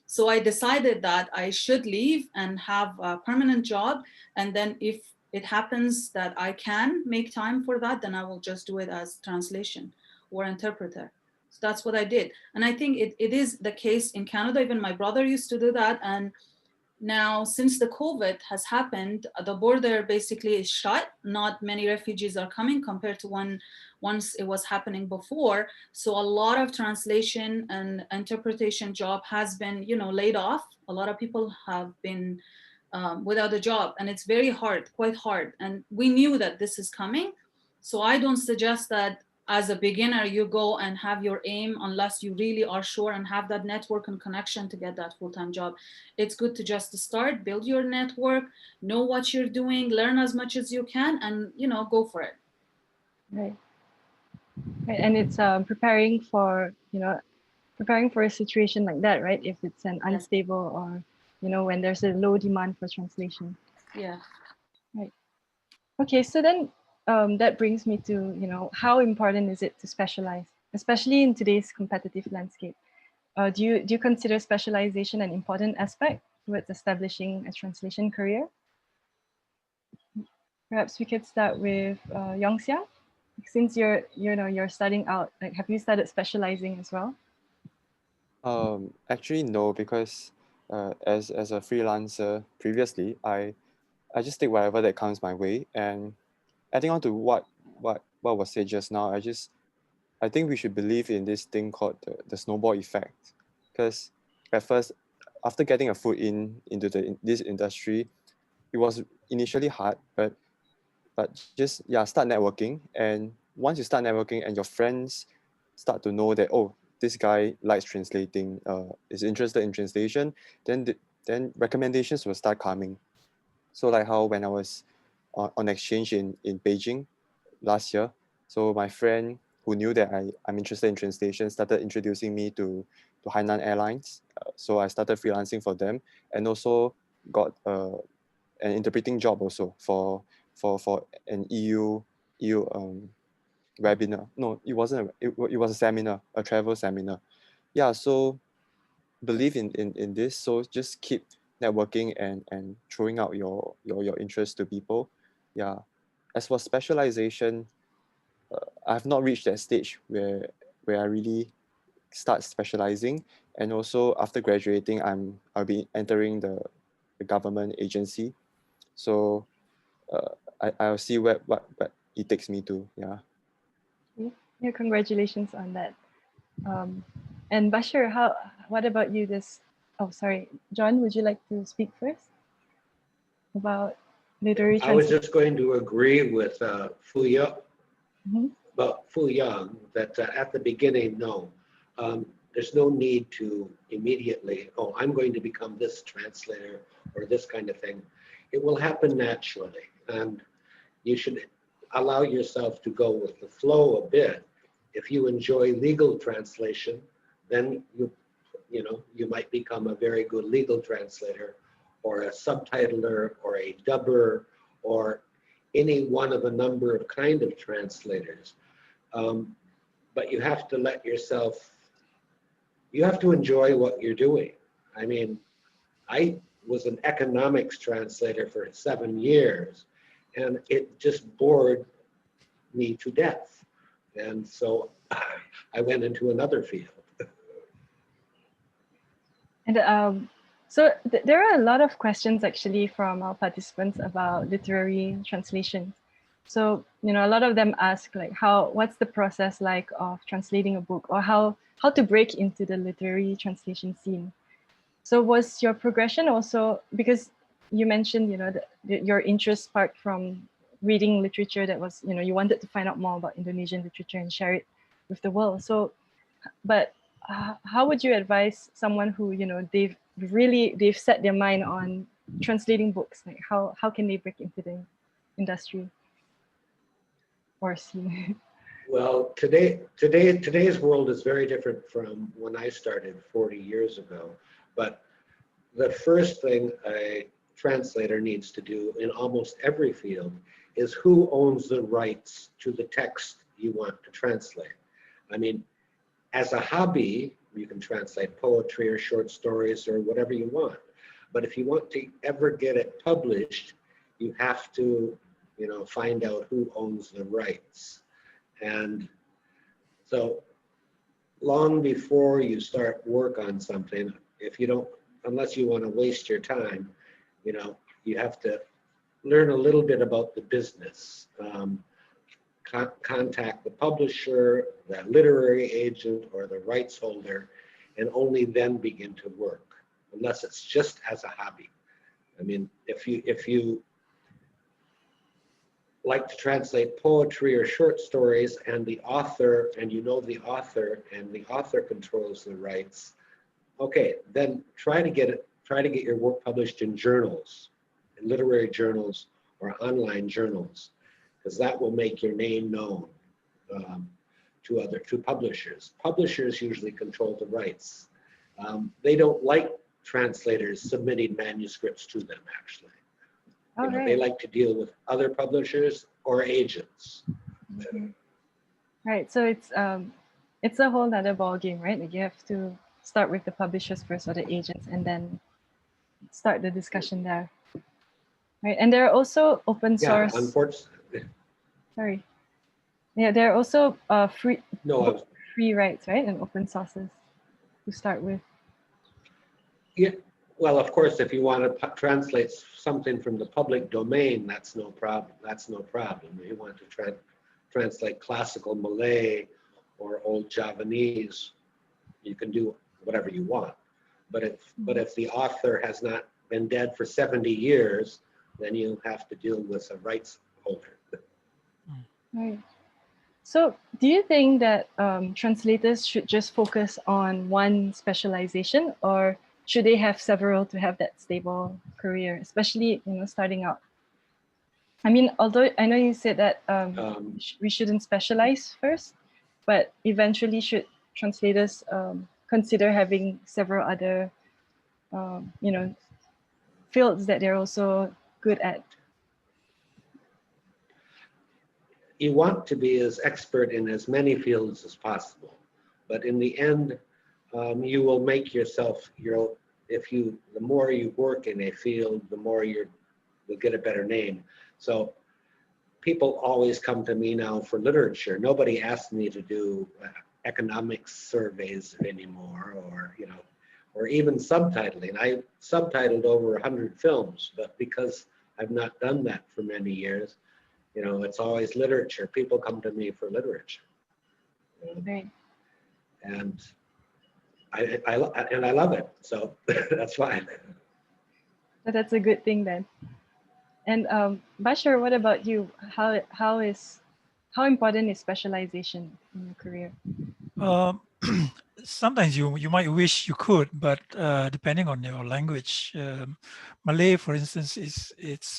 So I decided that I should leave and have a permanent job. And then if it happens that I can make time for that, then I will just do it as translation or interpreter. So that's what I did. And I think it is the case in Canada. Even my brother used to do that. And now, since the COVID has happened, the border basically is shut. Not many refugees are coming compared to once it was happening before. So a lot of translation and interpretation job has been, you know, laid off. A lot of people have been without a job, and it's very hard, quite hard. And we knew that this is coming. So I don't suggest that as a beginner, you go and have your aim unless you really are sure and have that network and connection to get that full-time job. It's good to just start, build your network, know what you're doing, learn as much as you can, and, you know, go for it. Right. And it's preparing for a situation like that, right? If it's an unstable or, you know, when there's a low demand for translation. Yeah. Right. Okay, so then that brings me to, you know, how important is it to specialize, especially in today's competitive landscape? Do you consider specialization an important aspect towards establishing a translation career? Perhaps we could start with Yongxia. Since you're starting out, like, have you started specializing as well? Actually, no, because as a freelancer previously, I just take whatever that comes my way. And adding on to what was said just now, I think we should believe in this thing called the snowball effect. Because at first, after getting a foot into this industry, it was initially hard, but just start networking. And once you start networking and your friends start to know that, oh, this guy likes translating, is interested in translation, then recommendations will start coming. So like how when I was on exchange in Beijing last year, so my friend who knew that I'm interested in translation started introducing me to Hainan Airlines. So I started freelancing for them, and also got an interpreting job also for an EU webinar. No, it wasn't. It was a seminar, a travel seminar. Yeah, so believe in this. So just keep networking and throwing out your interest to people. Yeah. As for specialization, I've not reached that stage where I really start specializing. And also after graduating, I'll be entering the government agency. So I'll see what it takes me to. Yeah. Yeah, congratulations on that. And Bashir, what about you? Oh, sorry, John, would you like to speak first about literary translation? I was just going to agree with Fu Yang, that at the beginning, no, there's no need to immediately, oh, I'm going to become this translator or this kind of thing. It will happen naturally, and you should allow yourself to go with the flow a bit if you enjoy legal translation, then you might become a very good legal translator, or a subtitler, or a dubber, or any one of a number of kind of translators. But you have to let yourself, you have to enjoy what you're doing. I mean, I was an economics translator for 7 years, and it just bored me to death. And so I went into another field. And so there are a lot of questions actually from our participants about literary translation. So, a lot of them ask like, what's the process like of translating a book, or how to break into the literary translation scene? So was your progression also, because you mentioned, your interest sparked from reading literature that was, you wanted to find out more about Indonesian literature and share it with the world. So, but how would you advise someone who, they've set their mind on translating books? Like how can they break into the industry or scene? Well, today's world is very different from when I started 40 years ago. But the first thing a translator needs to do in almost every field is who owns the rights to the text you want to translate. I mean, as a hobby, you can translate poetry or short stories or whatever you want. But if you want to ever get it published, you have to, find out who owns the rights. And so long before you start work on something, unless you want to waste your time, you have to learn a little bit about the business. Contact the publisher, the literary agent, or the rights holder, and only then begin to work, unless it's just as a hobby. I mean, if you like to translate poetry or short stories, and the author, and the author, and the author controls the rights, okay, then try to get your work published in journals, in literary journals or online journals, because that will make your name known to publishers. Publishers usually control the rights. They don't like translators submitting manuscripts to them, actually. They like to deal with other publishers or agents. Mm-hmm. Right, so it's a whole other ball game, right? Like you have to start with the publishers first, or the agents, and then start the discussion there. Right, and there are also open source. Yeah, unfortunately. Sorry. Yeah, there are also free rights, right, and open sources to start with. Yeah. Well, of course, if you want to translate something from the public domain, that's no problem. If you want to translate classical Malay or old Javanese, you can do whatever you want. But if the author has not been dead for 70 years, then you have to deal with a rights holder. Right. So do you think that translators should just focus on one specialization, or should they have several to have that stable career, especially starting out? I mean, although I know you said that we shouldn't specialize first, but eventually should translators consider having several other fields that they're also good at? You want to be as expert in as many fields as possible, but in the end, you will make yourself the more you work in a field, the more you'll get a better name. So people always come to me now for literature. Nobody asks me to do economics surveys anymore, or even subtitling. I subtitled over 100 films, but because I've not done that for many years, it's always literature. People come to me for literature. Right. And I love it, so that's fine. But that's a good thing then. And Bashar, what about you? How important is specialization in your career? Sometimes you might wish you could, but depending on your language, Malay, for instance,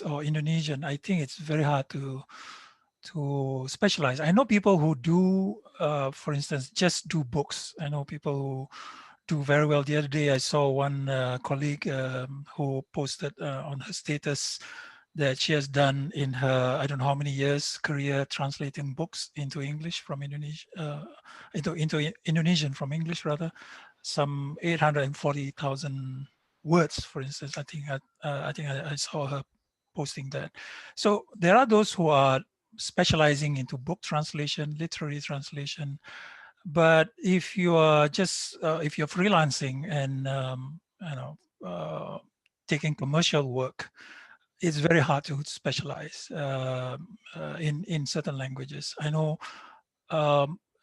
or Indonesian, I think it's very hard to to specialize. I know people who do, for instance, just do books. I know people who do very well. The other day, I saw one colleague who posted on her status that she has done in her, I don't know how many years, career translating books into English from Indonesia, into Indonesian from English rather, some 840,000 words, for instance. I think I saw her posting that. So there are those who are specializing into book translation, literary translation. But if you are just, if you're freelancing and, taking commercial work, it's very hard to specialize in certain languages. I know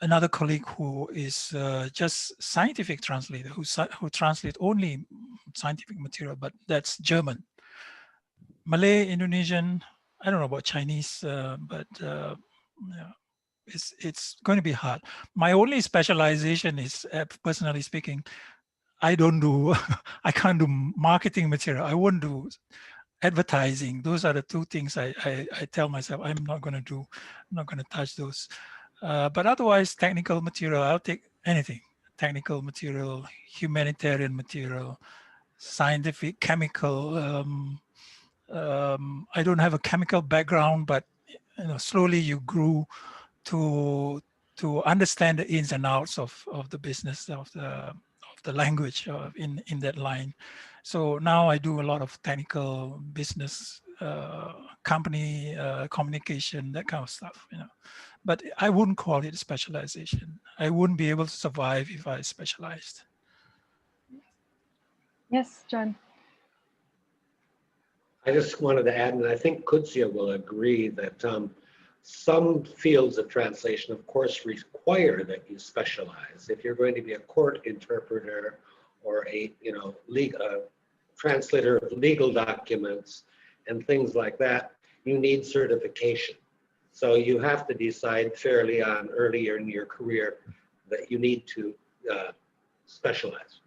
another colleague who is just scientific translator, who translate only scientific material, but that's German. Malay, Indonesian, I don't know about Chinese, but yeah, it's going to be hard. My only specialization is, personally speaking, I don't do, I can't do marketing material. I won't do advertising. Those are the two things I tell myself I'm not going to do. I'm not going to touch those. But otherwise, technical material, I'll take anything. Technical material, humanitarian material, scientific, chemical. I don't have a chemical background, but slowly you grew to understand the ins and outs of the business of the language in that line. So now I do a lot of technical business, company communication, that kind of stuff, But I wouldn't call it specialization. I wouldn't be able to survive if I specialized. Yes, John. I just wanted to add, and I think Qudsia will agree, that some fields of translation, of course, require that you specialize. If you're going to be a court interpreter or a translator of legal documents and things like that, you need certification. So you have to decide fairly on earlier in your career that you need to specialize.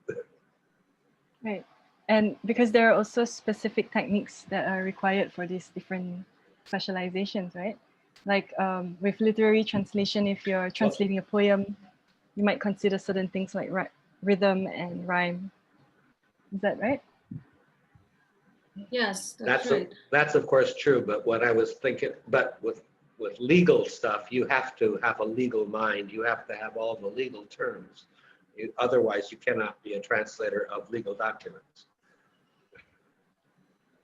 Right. And because there are also specific techniques that are required for these different specializations, right? Like with literary translation, if you're translating a poem, you might consider certain things like rhythm and rhyme. Is that right? Yes, that's right. That's of course true, but what I was thinking, but with legal stuff, you have to have a legal mind. You have to have all the legal terms. Otherwise, you cannot be a translator of legal documents.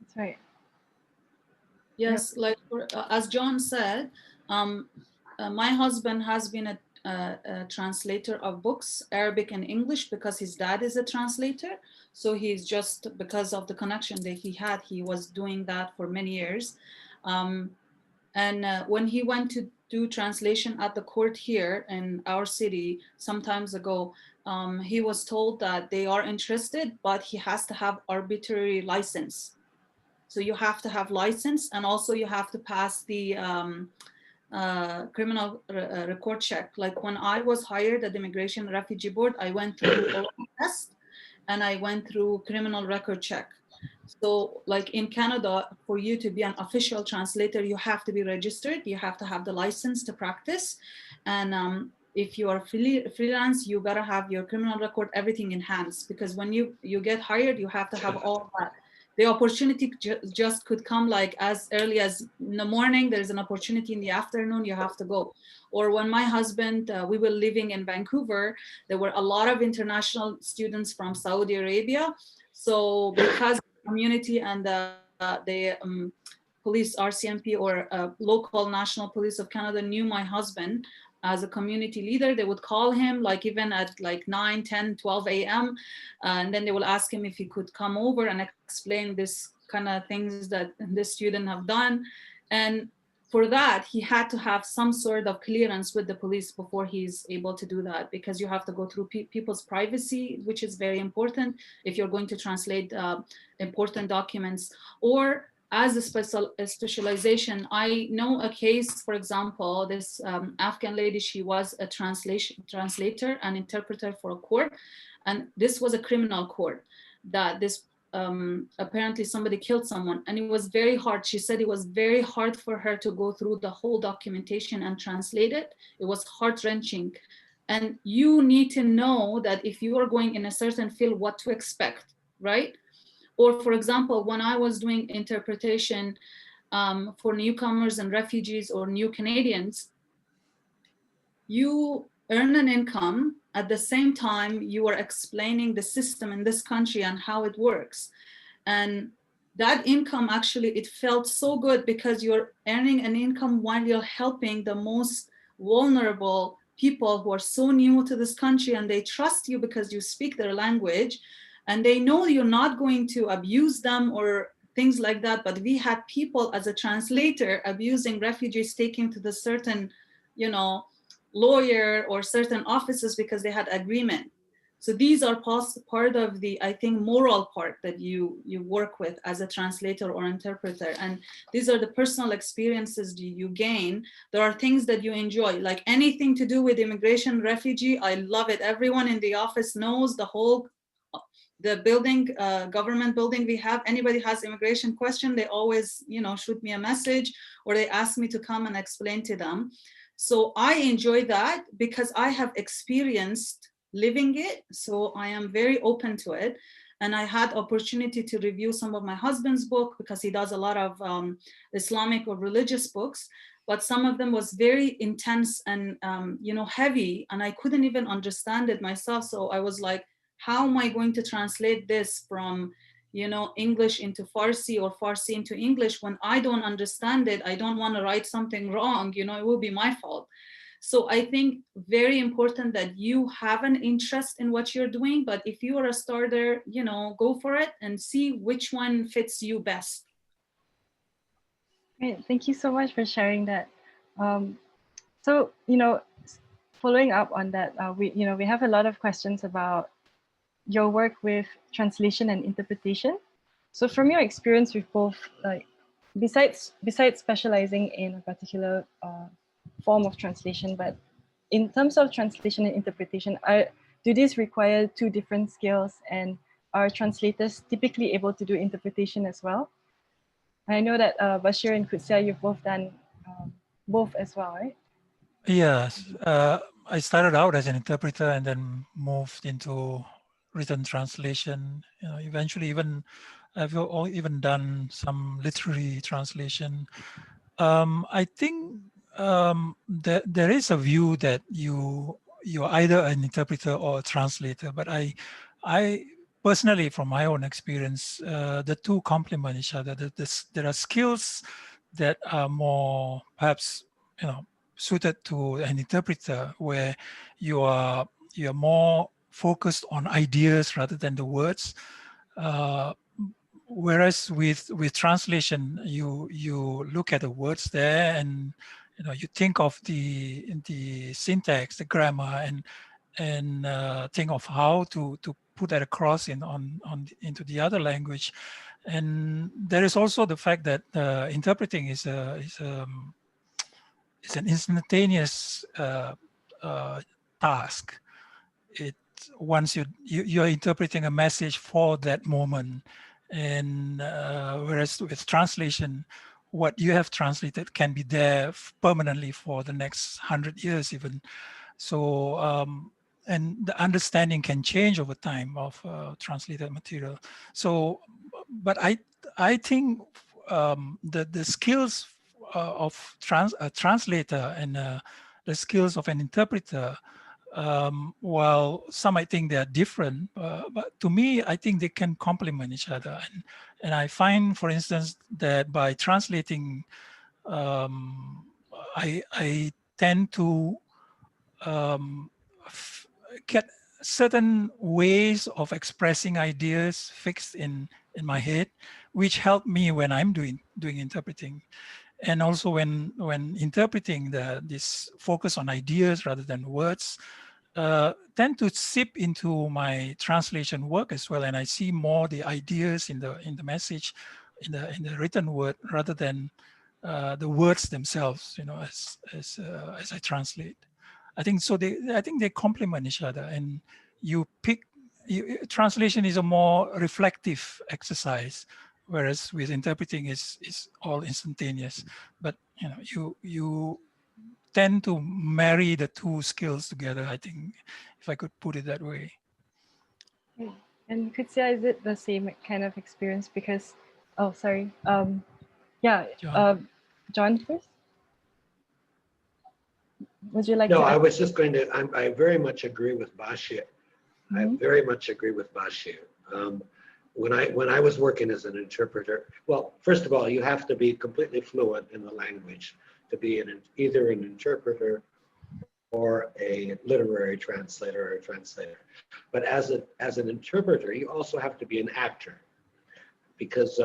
That's right. Yes, like as John said, my husband has been a translator of books, Arabic and English, because his dad is a translator. So he's just, because of the connection that he had, he was doing that for many years. And when he went to do translation at the court here in our city some times ago, he was told that they are interested, but he has to have arbitrary license. So you have to have license, and also you have to pass the criminal record check. Like when I was hired at the Immigration and Refugee Board, I went through oral test and I went through criminal record check. So like in Canada, for you to be an official translator, you have to be registered. You have to have the license to practice. And if you are freelance, you better have your criminal record, everything in hands, because when you get hired, you have to have all that. The opportunity just could come like as early as in the morning. There's an opportunity in the afternoon, you have to go. Or when my husband, we were living in Vancouver, there were a lot of international students from Saudi Arabia. So because the community and the police, RCMP, or local National Police of Canada knew my husband as a community leader, they would call him like even at like 9, 10, 12 a.m. And then they will ask him if he could come over and explain this kind of things that this student have done. And for that, he had to have some sort of clearance with the police before he's able to do that, because you have to go through people's privacy, which is very important if you're going to translate important documents. Or as a specialization, I know a case, for example, this Afghan lady, she was a translator and interpreter for a court. And this was a criminal court that this apparently somebody killed someone, and it was very hard. She said it was very hard for her to go through the whole documentation and translate it. It was heart-wrenching. And you need to know that if you are going in a certain field, what to expect, right? Or for example, when I was doing interpretation for newcomers and refugees or new Canadians, you earn an income at the same time you are explaining the system in this country and how it works. And that income, actually, it felt so good because you're earning an income while you're helping the most vulnerable people who are so new to this country, and they trust you because you speak their language, and they know you're not going to abuse them or things like that. But we had people as a translator abusing refugees, taking to the certain, lawyer or certain offices because they had agreement. So these are part of the, I think, moral part that you work with as a translator or interpreter. And these are the personal experiences you gain. There are things that you enjoy, like anything to do with immigration, refugee. I love it. Everyone in the office knows the building, government building we have. Anybody has immigration question, they always, shoot me a message, or they ask me to come and explain to them. So I enjoy that because I have experienced living it. So I am very open to it. And I had opportunity to review some of my husband's book because he does a lot of Islamic or religious books, but some of them was very intense and, heavy, and I couldn't even understand it myself. So I was like, how am I going to translate this from, English into Farsi or Farsi into English when I don't understand it? I don't want to write something wrong, it will be my fault. So I think very important that you have an interest in what you're doing, but if you are a starter, go for it and see which one fits you best. Great, thank you so much for sharing that. So, following up on that, we have a lot of questions about your work with translation and interpretation. So from your experience with both, like besides specializing in a particular form of translation, but in terms of translation and interpretation, do these require two different skills, and are translators typically able to do interpretation as well? I know that Bashir and Qudsia, you've both done both as well, right? Yes, I started out as an interpreter and then moved into written translation. Eventually, I've even done some literary translation. I think there is a view that you're either an interpreter or a translator, but I personally, from my own experience, the two complement each other. There are skills that are more perhaps suited to an interpreter, where you're more focused on ideas rather than the words. Whereas with translation, you look at the words there, and you think of the syntax, the grammar, and think of how to put that across into the other language. And there is also the fact that interpreting is an instantaneous task. Once you're interpreting a message for that moment, and whereas with translation, what you have translated can be there permanently for the next 100 years even. So and the understanding can change over time of translated material. So, but I think the skills of a translator and the skills of an interpreter, while some might think they are different, but to me, I think they can complement each other. And I find, for instance, that by translating, I tend to get certain ways of expressing ideas fixed in my head, which help me when I'm doing interpreting. And also when interpreting, this focus on ideas rather than words tend to seep into my translation work as well, and I see more the ideas in the message, in the written word, rather than the words themselves. As I translate, I think so. I think they complement each other, and you pick translation is a more reflective exercise, whereas with interpreting is all instantaneous. But you tend to marry the two skills together, I think, if I could put it that way. And Qudsia, is it the same kind of experience? Because, oh, sorry. Yeah, John. John first. Would you like No, to? I was just going to, I very much agree with Bashir. I very much agree with Bashir. When I was working as an interpreter, well, first of all, you have to be completely fluent in the language to be either an interpreter or a literary translator or a translator. But as an interpreter, you also have to be an actor, because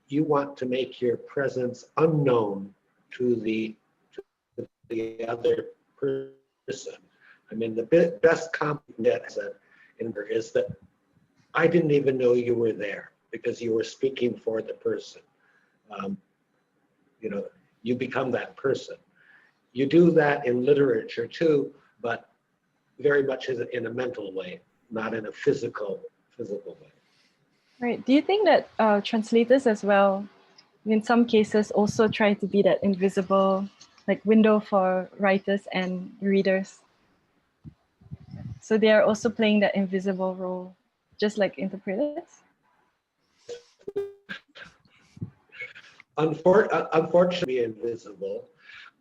you want to make your presence unknown to the other person. I mean, the best compliment as an interpreter is that I didn't even know you were there, because you were speaking for the person. You become that person. You do that in literature too, but very much in a mental way, not in a physical way. Right. Do you think that translators as well, in some cases, also try to be that invisible, like, window for writers and readers? So they are also playing that invisible role, just like interpreters? Unfortunately, invisible,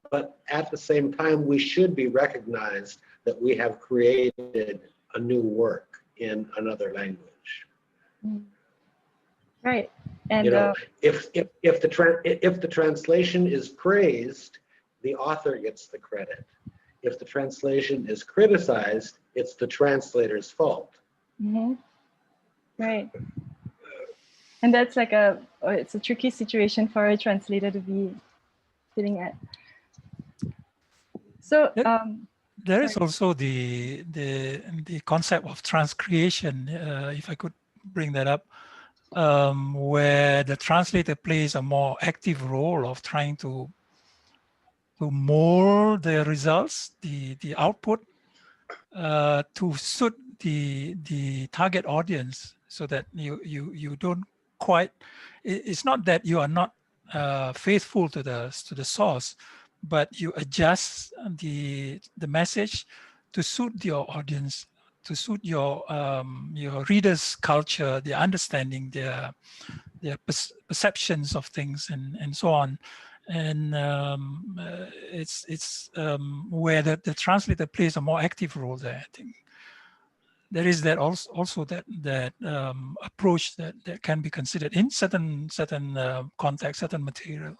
but at the same time, we should be recognized that we have created a new work in another language. Right. And if the translation is praised, the author gets the credit. If the translation is criticized, it's the translator's fault. Right. And that's like it's a tricky situation for a translator to be sitting at. So there is also the concept of transcreation, if I could bring that up, where the translator plays a more active role of trying to mold the results, the output, to suit the target audience, so that you don't quite. It's not that you are not faithful to the source, but you adjust the message to suit your audience, to suit your readers' culture, their understanding, their perceptions of things, and so on. And it's where the translator plays a more active role there, I think. There is that also that approach that can be considered in certain context, certain material.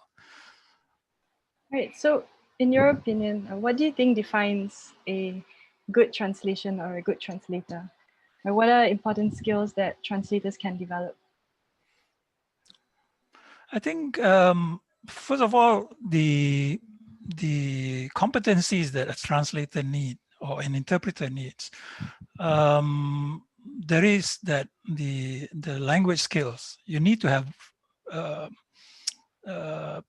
Right. So, in your opinion, what do you think defines a good translation or a good translator? Or what are important skills that translators can develop? I think first of all, the competencies that a translator needs or an interpreter needs. There is that the language skills. You need to have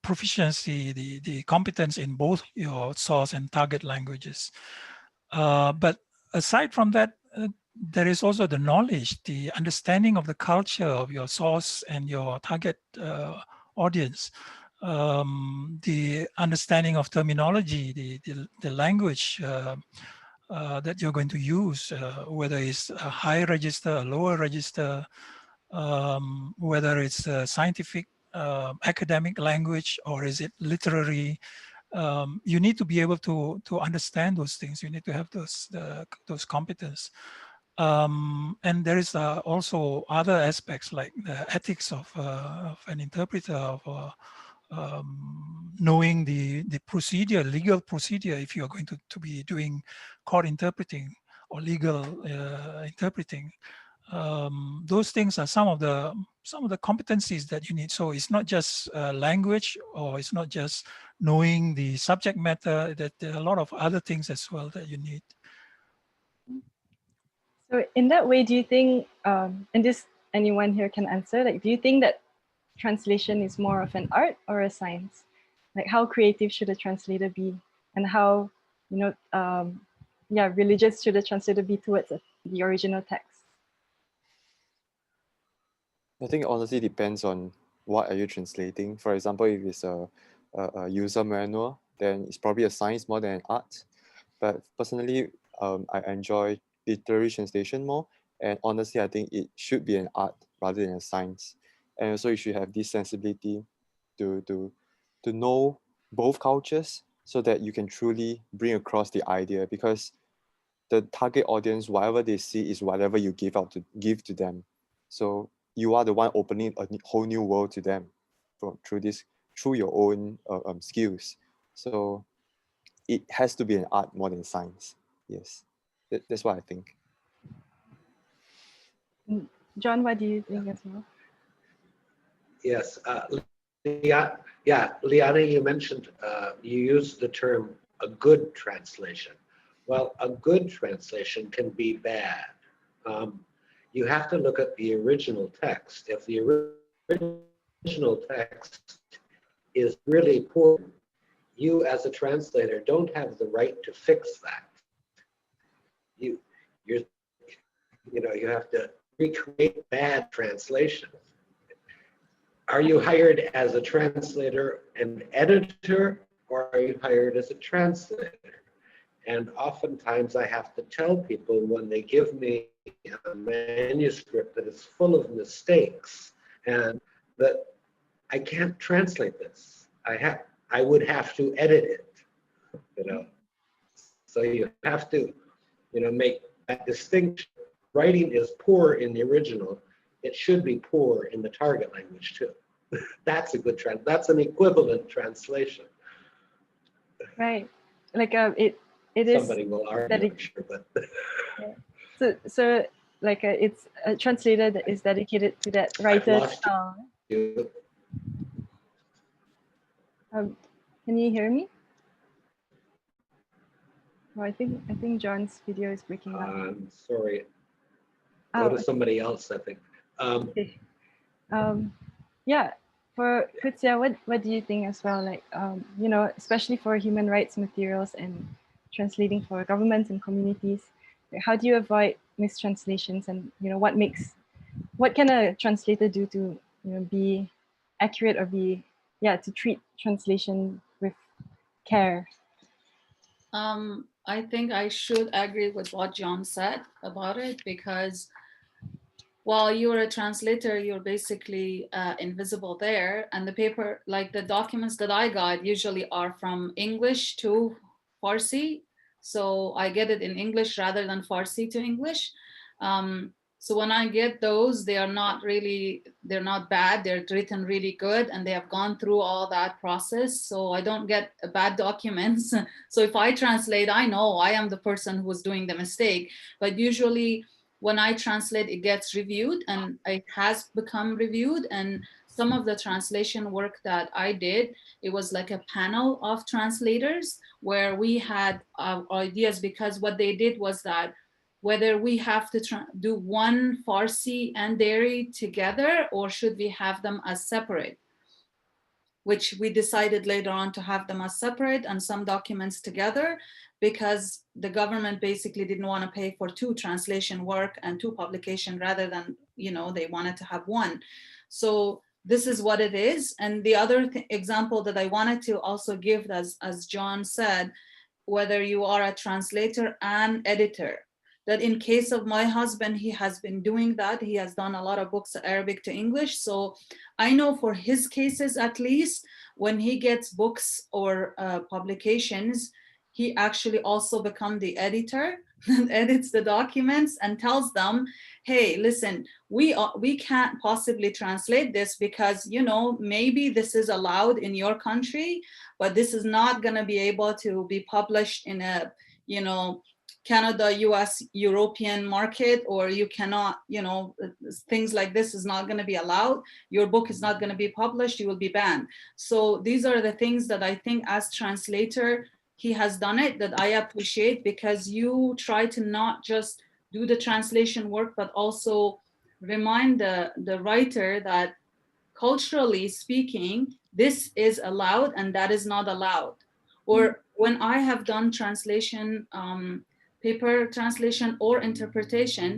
proficiency, the competence in both your source and target languages. But aside from that, there is also the knowledge, the understanding of the culture of your source and your target audience, the understanding of terminology, the language that you're going to use, whether it's a high register, a lower register, whether it's a scientific, academic language, or is it literary. You need to be able to understand those things. You need to have those competence. And there is also other aspects, like the ethics of an interpreter, of knowing the procedure, legal procedure, if you are going to be doing court interpreting or legal interpreting. Those things are some of the competencies that you need. So it's not just language, or it's not just knowing the subject matter. That there are a lot of other things as well that you need. So in that way, do you think, and this anyone here can answer, like, do you think that translation is more of an art or a science? Like, how creative should a translator be, and how, religious should a translator be towards the original text? I think it honestly depends on what are you translating. For example, if it's a user manual, then it's probably a science more than an art. But personally, I enjoy literary translation more. And honestly, I think it should be an art rather than a science. And also you should have this sensibility to, to, to know both cultures so that you can truly bring across the idea, because the target audience, whatever they see is whatever you give to them. So you are the one opening a whole new world to them through your own skills. So it has to be an art more than science. Yes, that's what I think. John, what do you think as well? Yes, Liana, you mentioned, you used the term a good translation. Well, a good translation can be bad. You have to look at the original text. If the original text is really poor, you as a translator don't have the right to fix that. You have to recreate bad translations. Are you hired as a translator and editor, or are you hired as a translator? And oftentimes I have to tell people when they give me a manuscript that is full of mistakes and that I can't translate this. I would have to edit it, So you have to, make that distinction. Writing is poor in the original. It should be poor in the target language too. That's a good that's an equivalent translation. Right. Like it is. Somebody will argue, I'm sure, but yeah. So like it's a translator that is dedicated to that writer's style. Can you hear me? Oh, I think John's video is breaking up. I'm sorry. Go to somebody else, I think. Okay. Yeah, for Qudsia, what do you think as well? Like, especially for human rights materials and translating for governments and communities, like how do you avoid mistranslations, and what can a translator do to be accurate, or to treat translation with care? I think I should agree with what John said about it, because while you're a translator, you're basically invisible there. And the paper, like the documents that I got, usually are from English to Farsi. So I get it in English rather than Farsi to English. So when I get those, they're not bad. They're written really good, and they have gone through all that process. So I don't get bad documents. So if I translate, I know I am the person who was doing the mistake. But usually when I translate, it gets reviewed, and it has become reviewed. And some of the translation work that I did, it was like a panel of translators where we had ideas, because what they did was that whether we have to do one Farsi and Dari together, or should we have them as separate, which we decided later on to have them as separate and some documents together, because the government basically didn't want to pay for two translation work and two publication, rather than, they wanted to have one. So this is what it is. And the other example that I wanted to also give, as John said, whether you are a translator and editor, that in case of my husband, he has been doing that. He has done a lot of books, Arabic to English. So I know for his cases, at least, when he gets books or publications, he actually also becomes the editor and edits the documents and tells them, hey, listen, we can't possibly translate this because, maybe this is allowed in your country, but this is not going to be able to be published in a, Canada, US, European market, or you cannot, things like this is not going to be allowed. Your book is not going to be published. You will be banned. So these are the things that I think as translator, he has done it, that I appreciate, because you try to not just do the translation work, but also remind the writer that culturally speaking, this is allowed and that is not allowed. Or when I have done translation paper translation or interpretation,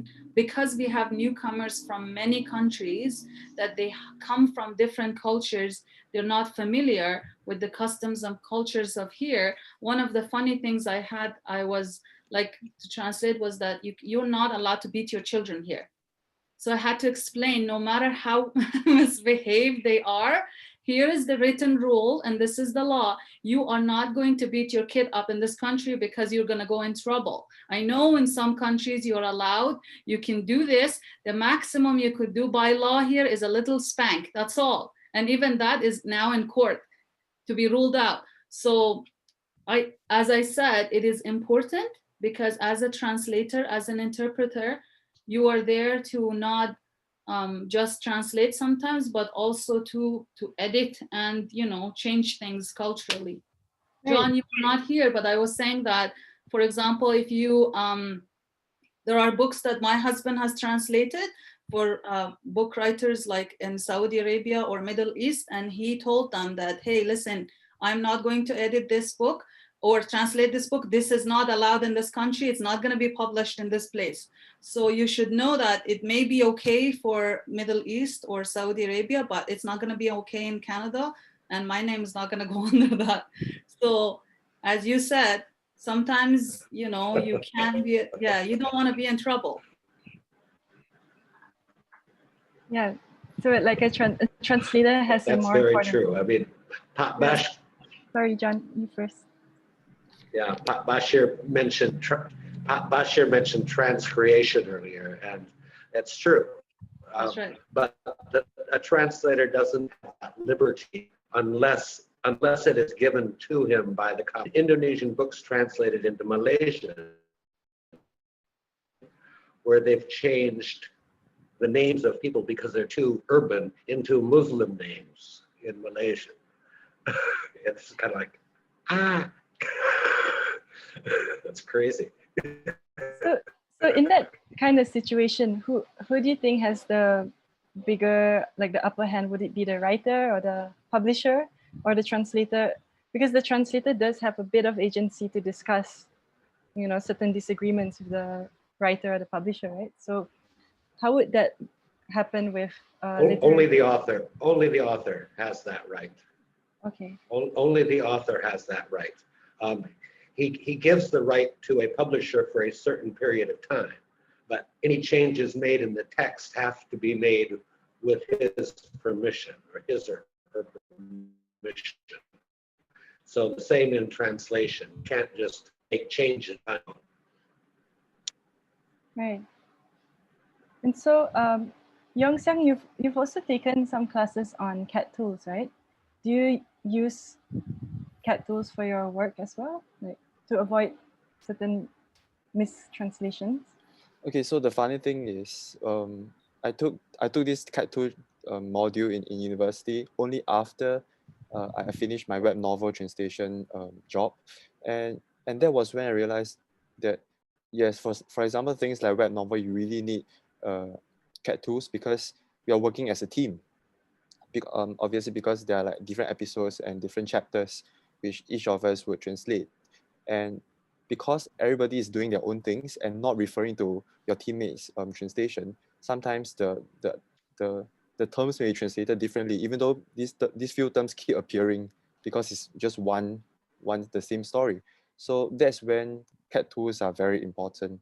because we have newcomers from many countries that they come from different cultures, they're not familiar with the customs and cultures of here. One of the funny things I was like to translate was that you're not allowed to beat your children here. So I had to explain, no matter how misbehaved they are, here is the written rule and this is the law. You are not going to beat your kid up in this country because you're going to go in trouble. I know in some countries you're allowed, you can do this. The maximum you could do by law here is a little spank, that's all. And even that is now in court to be ruled out. So as I said, it is important because as a translator, as an interpreter, you are there to not just translate sometimes, but also to edit and, you know, change things culturally. Right. John, you were not here, but I was saying that, for example, if you, there are books that my husband has translated for book writers like in Saudi Arabia or Middle East, and he told them that, hey, listen, I'm not going to edit this book or translate this book. This is not allowed in this country. It's not going to be published in this place. So you should know that it may be okay for Middle East or Saudi Arabia, but it's not going to be okay in Canada. And my name is not going to go under that. So as you said, sometimes, you know, you can be, yeah, you don't want to be in trouble. Yeah. So like a translator has That's a more very important... true. I mean, Bash. Sorry, John, you first. Yeah, Bashir mentioned transcreation earlier, and that's true. That's right. But a translator doesn't have that liberty unless it is given to him by the Indonesian books translated into Malaysian, where they've changed the names of people because they're too urban into Muslim names in Malaysian. It's kind of like, that's crazy. So in that kind of situation, who do you think has the bigger, like the upper hand? Would it be the writer or the publisher or the translator? Because the translator does have a bit of agency to discuss, you know, certain disagreements with the writer or the publisher, right? So how would that happen with only the author? Only the author has that right. Okay. Only the author has that right. He gives the right to a publisher for a certain period of time, but any changes made in the text have to be made with his permission or his or her permission. So the same in translation. You can't just make changes. Right. And so, Yong-Xiang, you've also taken some classes on CAT tools, right? Do you use CAT tools for your work as well, like to avoid certain mistranslations? Okay, so the funny thing is, I took this CAT tool module in university only after I finished my web novel translation job, and that was when I realized that yes, for example, things like web novel, you really need CAT tools because we are working as a team. Obviously, because there are like different episodes and different chapters which each of us would translate, and because everybody is doing their own things and not referring to your teammates' translation, sometimes the terms may be translated differently, even though these few terms keep appearing because it's just one the same story. So that's when CAT tools are very important.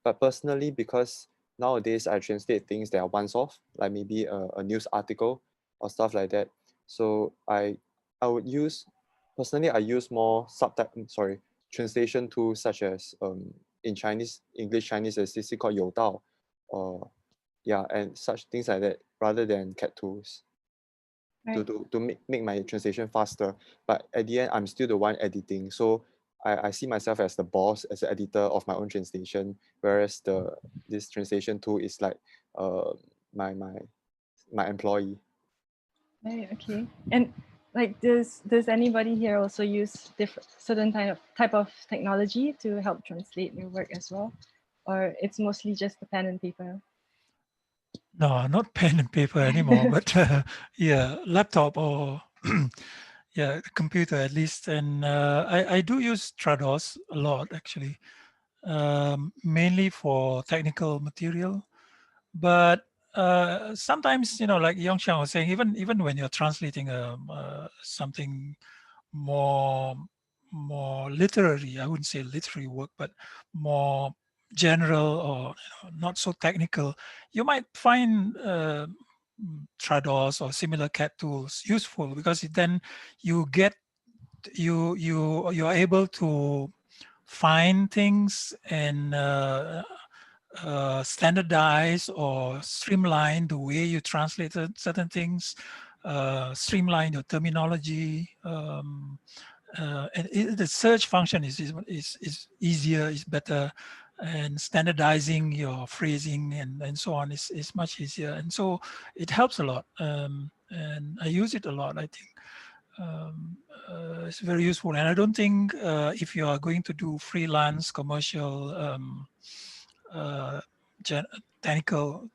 But personally, because nowadays I translate things that are once-off, like maybe a news article or stuff like that. So I would use, personally, I use more translation tools such as in Chinese, English Chinese, there's this thing called 有道, yeah, and such things like that, rather than CAT tools. Right. To make my translation faster. But at the end, I'm still the one editing. So I see myself as the boss, as the editor of my own translation, whereas this translation tool is like my employee. Right, okay. And like, does anybody here also use certain type of technology to help translate your work as well? Or it's mostly just the pen and paper? No, not pen and paper anymore, but yeah, laptop or yeah, computer at least. And I do use Trados a lot, actually. mainly for technical material. But sometimes, you know, like Yongxiang was saying, even when you're translating something more literary, I wouldn't say literary work, but more general or not so technical, you might find Trados or similar CAT tools useful, because then you get you're able to find things and standardize or streamline the way you translated certain things, streamline your terminology. The search function is easier, is better, and standardizing your phrasing and so on is much easier. And so it helps a lot. And I use it a lot, I think. It's very useful. And I don't think if you are going to do freelance commercial technical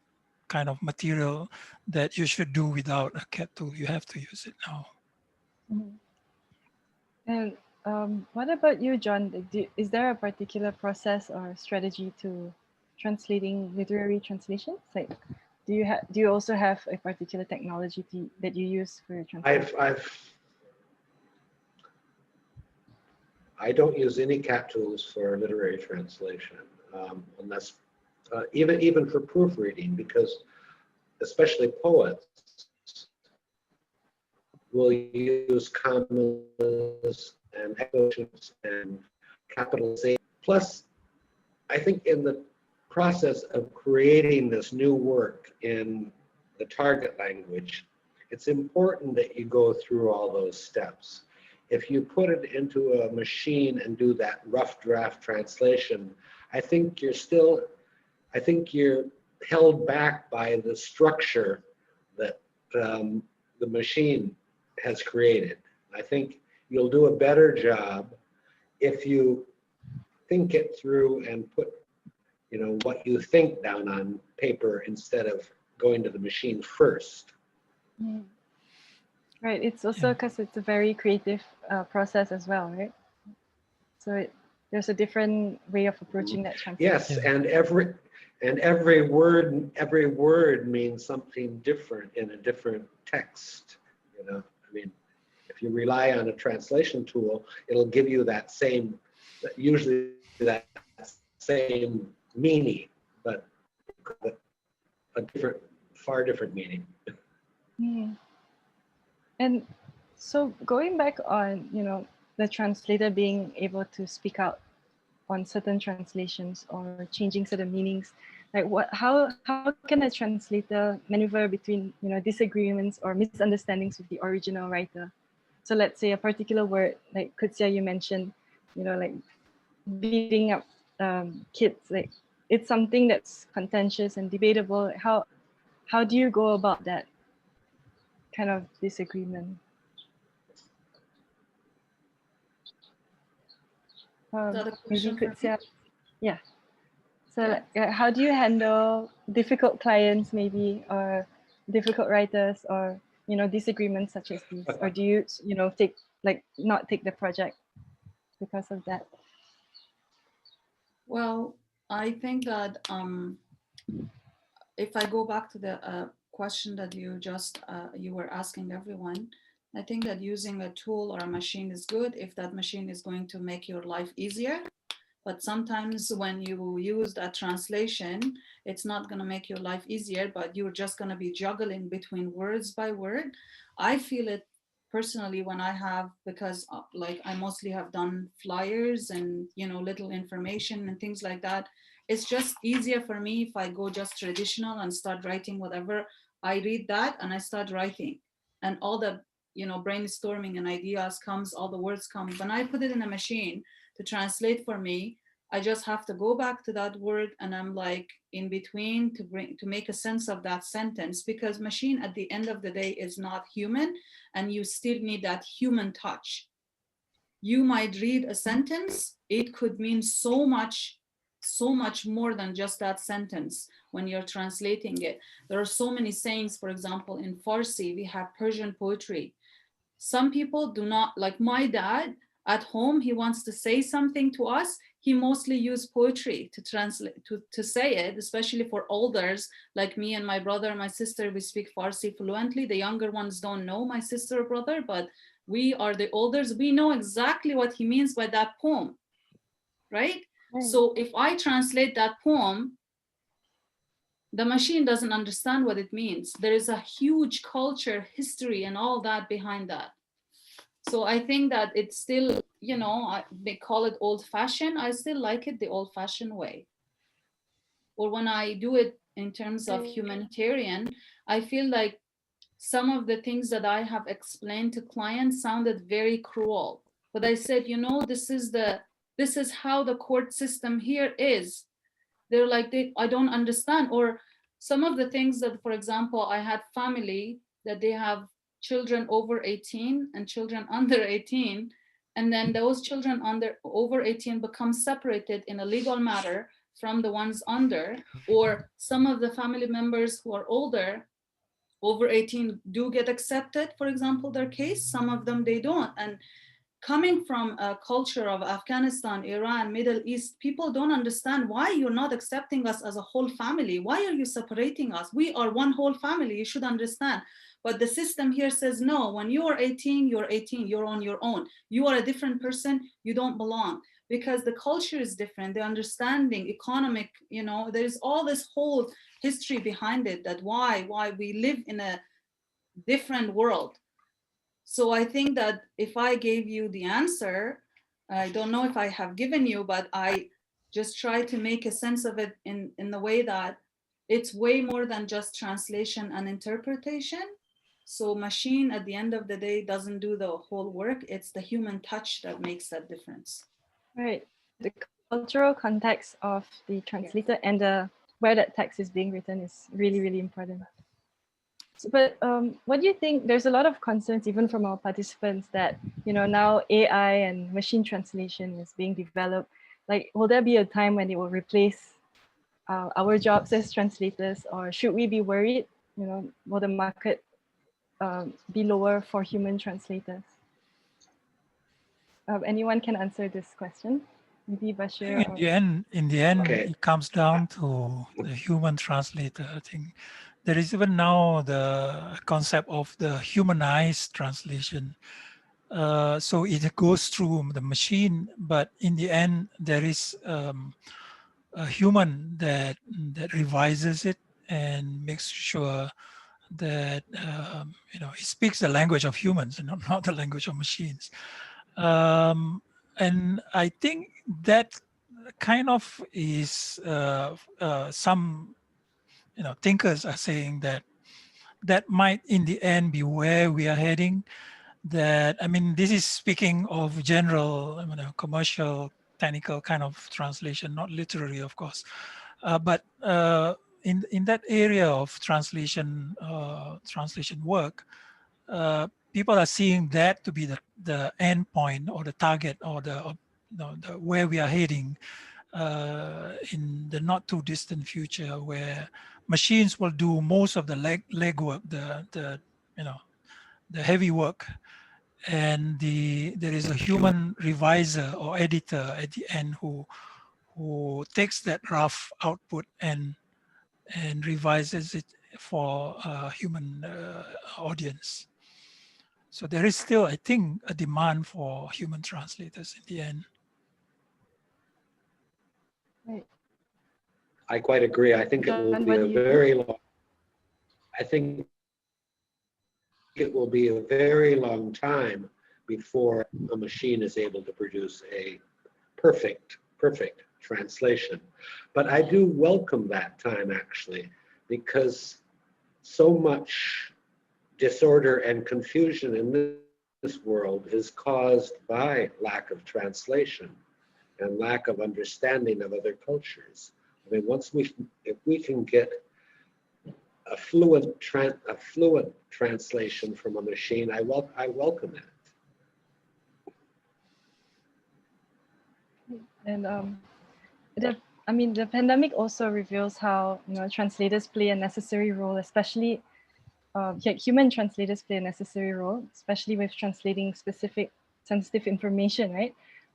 kind of material, that you should do without a CAT tool. You have to use it now. Mhm. And what about you, John? Like, is there a particular process or strategy to translating literary translations? Like, do you also have a particular technology that you use for your translation? I don't use any CAT tools for literary translation, unless even for proofreading, because especially poets will use commas and quotations and capitalization. Plus, I think in the process of creating this new work in the target language, it's important that you go through all those steps. If you put it into a machine and do that rough draft translation, I think you're held back by the structure that the machine has created. I think you'll do a better job if you think it through and put, you know, what you think down on paper instead of going to the machine first. Mm. Right. It's also because it's a very creative process as well, right? So there's a different way of approaching that translation. Yes, and every word means something different in a different text. You know, I mean, if you rely on a translation tool, it'll give you that same, usually that same meaning, but a different, far different meaning. Mm. And so going back on, you know, the translator being able to speak out on certain translations or changing certain meanings, like how can a translator maneuver between, you know, disagreements or misunderstandings with the original writer? So let's say a particular word, like Qudsia, you mentioned, you know, like beating up kids, like it's something that's contentious and debatable. How do you go about that kind of disagreement? Maybe Qudsia. Yeah. So how do you handle difficult clients, maybe, or difficult writers, or, you know, disagreements such as these? Or do you, you know, not take the project because of that? Well, I think that if I go back to the question that you were asking everyone, I think that using a tool or a machine is good if that machine is going to make your life easier. But sometimes when you use that translation, it's not going to make your life easier, but you're just going to be juggling between words by word. I feel it personally when I have, because like I mostly have done flyers and, you know, little information and things like that. It's just easier for me if I go just traditional and start writing whatever. I read that and I start writing, and all the, you know, brainstorming and ideas comes, all the words come. When I put it in a machine to translate for me, I just have to go back to that word, and I'm like in between to make a sense of that sentence, because machine at the end of the day is not human, and you still need that human touch. You might read a sentence, it could mean so much more than just that sentence when you're translating it. There are so many sayings. For example, in Farsi, we have Persian poetry. Some people do not, like my dad at home, he wants to say something to us, he mostly used poetry to translate, to say it, especially for elders like me and my brother and my sister. We speak Farsi fluently. The younger ones don't know my sister or brother, but we are the elders. We know exactly what he means by that poem, right? So if I translate that poem, the machine doesn't understand what it means. There is a huge culture, history, and all that behind that. So I think that it's still, you know, they call it old fashioned. I still like it the old fashioned way. Or when I do it in terms of humanitarian, I feel like some of the things that I have explained to clients sounded very cruel. But I said, you know, this is how the court system here is. They're like, I don't understand. Or some of the things that, for example, I had family that they have children over 18 and children under 18. And then those children over 18 become separated in a legal matter from the ones under, or some of the family members who are older, over 18, do get accepted, for example, their case. Some of them, they don't. And coming from a culture of Afghanistan, Iran, Middle East, people don't understand why you're not accepting us as a whole family. Why are you separating us? We are one whole family, you should understand. But the system here says, no, when you are 18, you're 18, you're on your own. You are a different person, you don't belong. Because the culture is different, the understanding, economic, you know, there's all this whole history behind it, that why we live in a different world. So I think that if I gave you the answer, I don't know if I have given you, but I just try to make a sense of it in the way that it's way more than just translation and interpretation. So machine at the end of the day doesn't do the whole work. It's the human touch that makes that difference. Right. The cultural context of the translator and where that text is being written is really, really important. So, but what do you think? There's a lot of concerns even from our participants that, you know, now AI and machine translation is being developed. Like, will there be a time when it will replace our jobs as translators, or should we be worried? You know, will the market be lower for human translators? Anyone can answer this question. Maybe Bashir. In the end, Okay. it comes down to the human translator. I think there is even now the concept of the humanized translation. So it goes through the machine, but in the end, there is a human that revises it and makes sure that you know, it speaks the language of humans and not the language of machines. And I think that kind of is some, you know, thinkers are saying that that might in the end be where we are heading. That, I mean, this is speaking of general, you know, commercial, technical kind of translation, not literary, of course. But in that area of translation work, people are seeing that to be the end point or the target or the where we are heading in the not too distant future, where machines will do most of the legwork, the you know, the heavy work, and there is a human reviser or editor at the end who takes that rough output and revises it for a human audience. So there is still, I think, a demand for human translators in the end. Right. I quite agree. I think it will be a very long. I think it will be a very long time before a machine is able to produce a perfect translation. But I do welcome that time, actually, because so much disorder and confusion in this world is caused by lack of translation and lack of understanding of other cultures. I mean, if we can get a fluent translation from a machine, I welcome it. And the pandemic also reveals how, you know, translators play a necessary role, especially human translators play a necessary role, especially with translating specific sensitive information, right?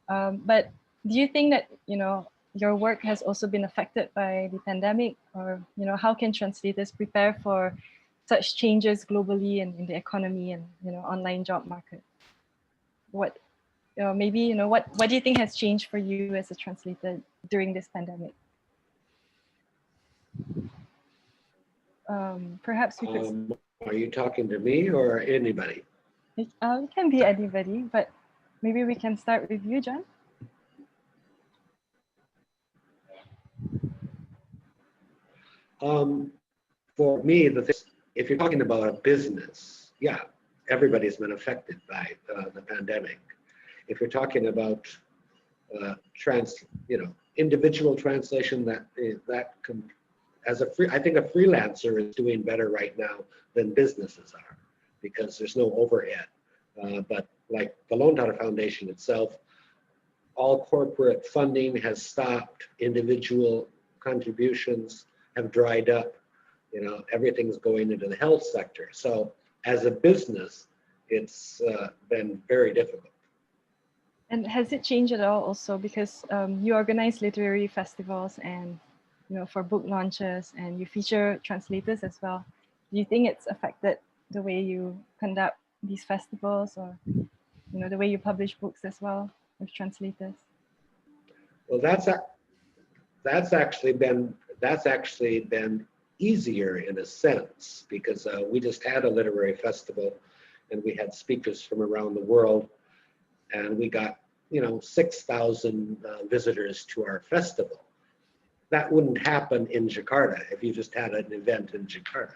But do you think that, your work has also been affected by the pandemic, or, how can translators prepare for such changes globally and in the economy and, online job market? What, maybe, what do you think has changed for you as a translator during this pandemic? Perhaps we could. Are you talking to me or anybody? It can be anybody, but maybe we can start with you, John. For me, if you're talking about a business, yeah, everybody's been affected by the pandemic. If you're talking about individual translation, that can, I think a freelancer is doing better right now than businesses are, because there's no overhead. But like the Lone Daughter Foundation itself, all corporate funding has stopped, individual contributions have dried up, everything's going into the health sector. So as a business, it's been very difficult. And has it changed at all also, because you organize literary festivals and, for book launches, and you feature translators as well? Do you think it's affected the way you conduct these festivals, or, the way you publish books as well with translators? Well, that's actually been easier in a sense, because we just had a literary festival and we had speakers from around the world, and we got 6,000 visitors to our festival. That wouldn't happen in Jakarta if you just had an event in Jakarta.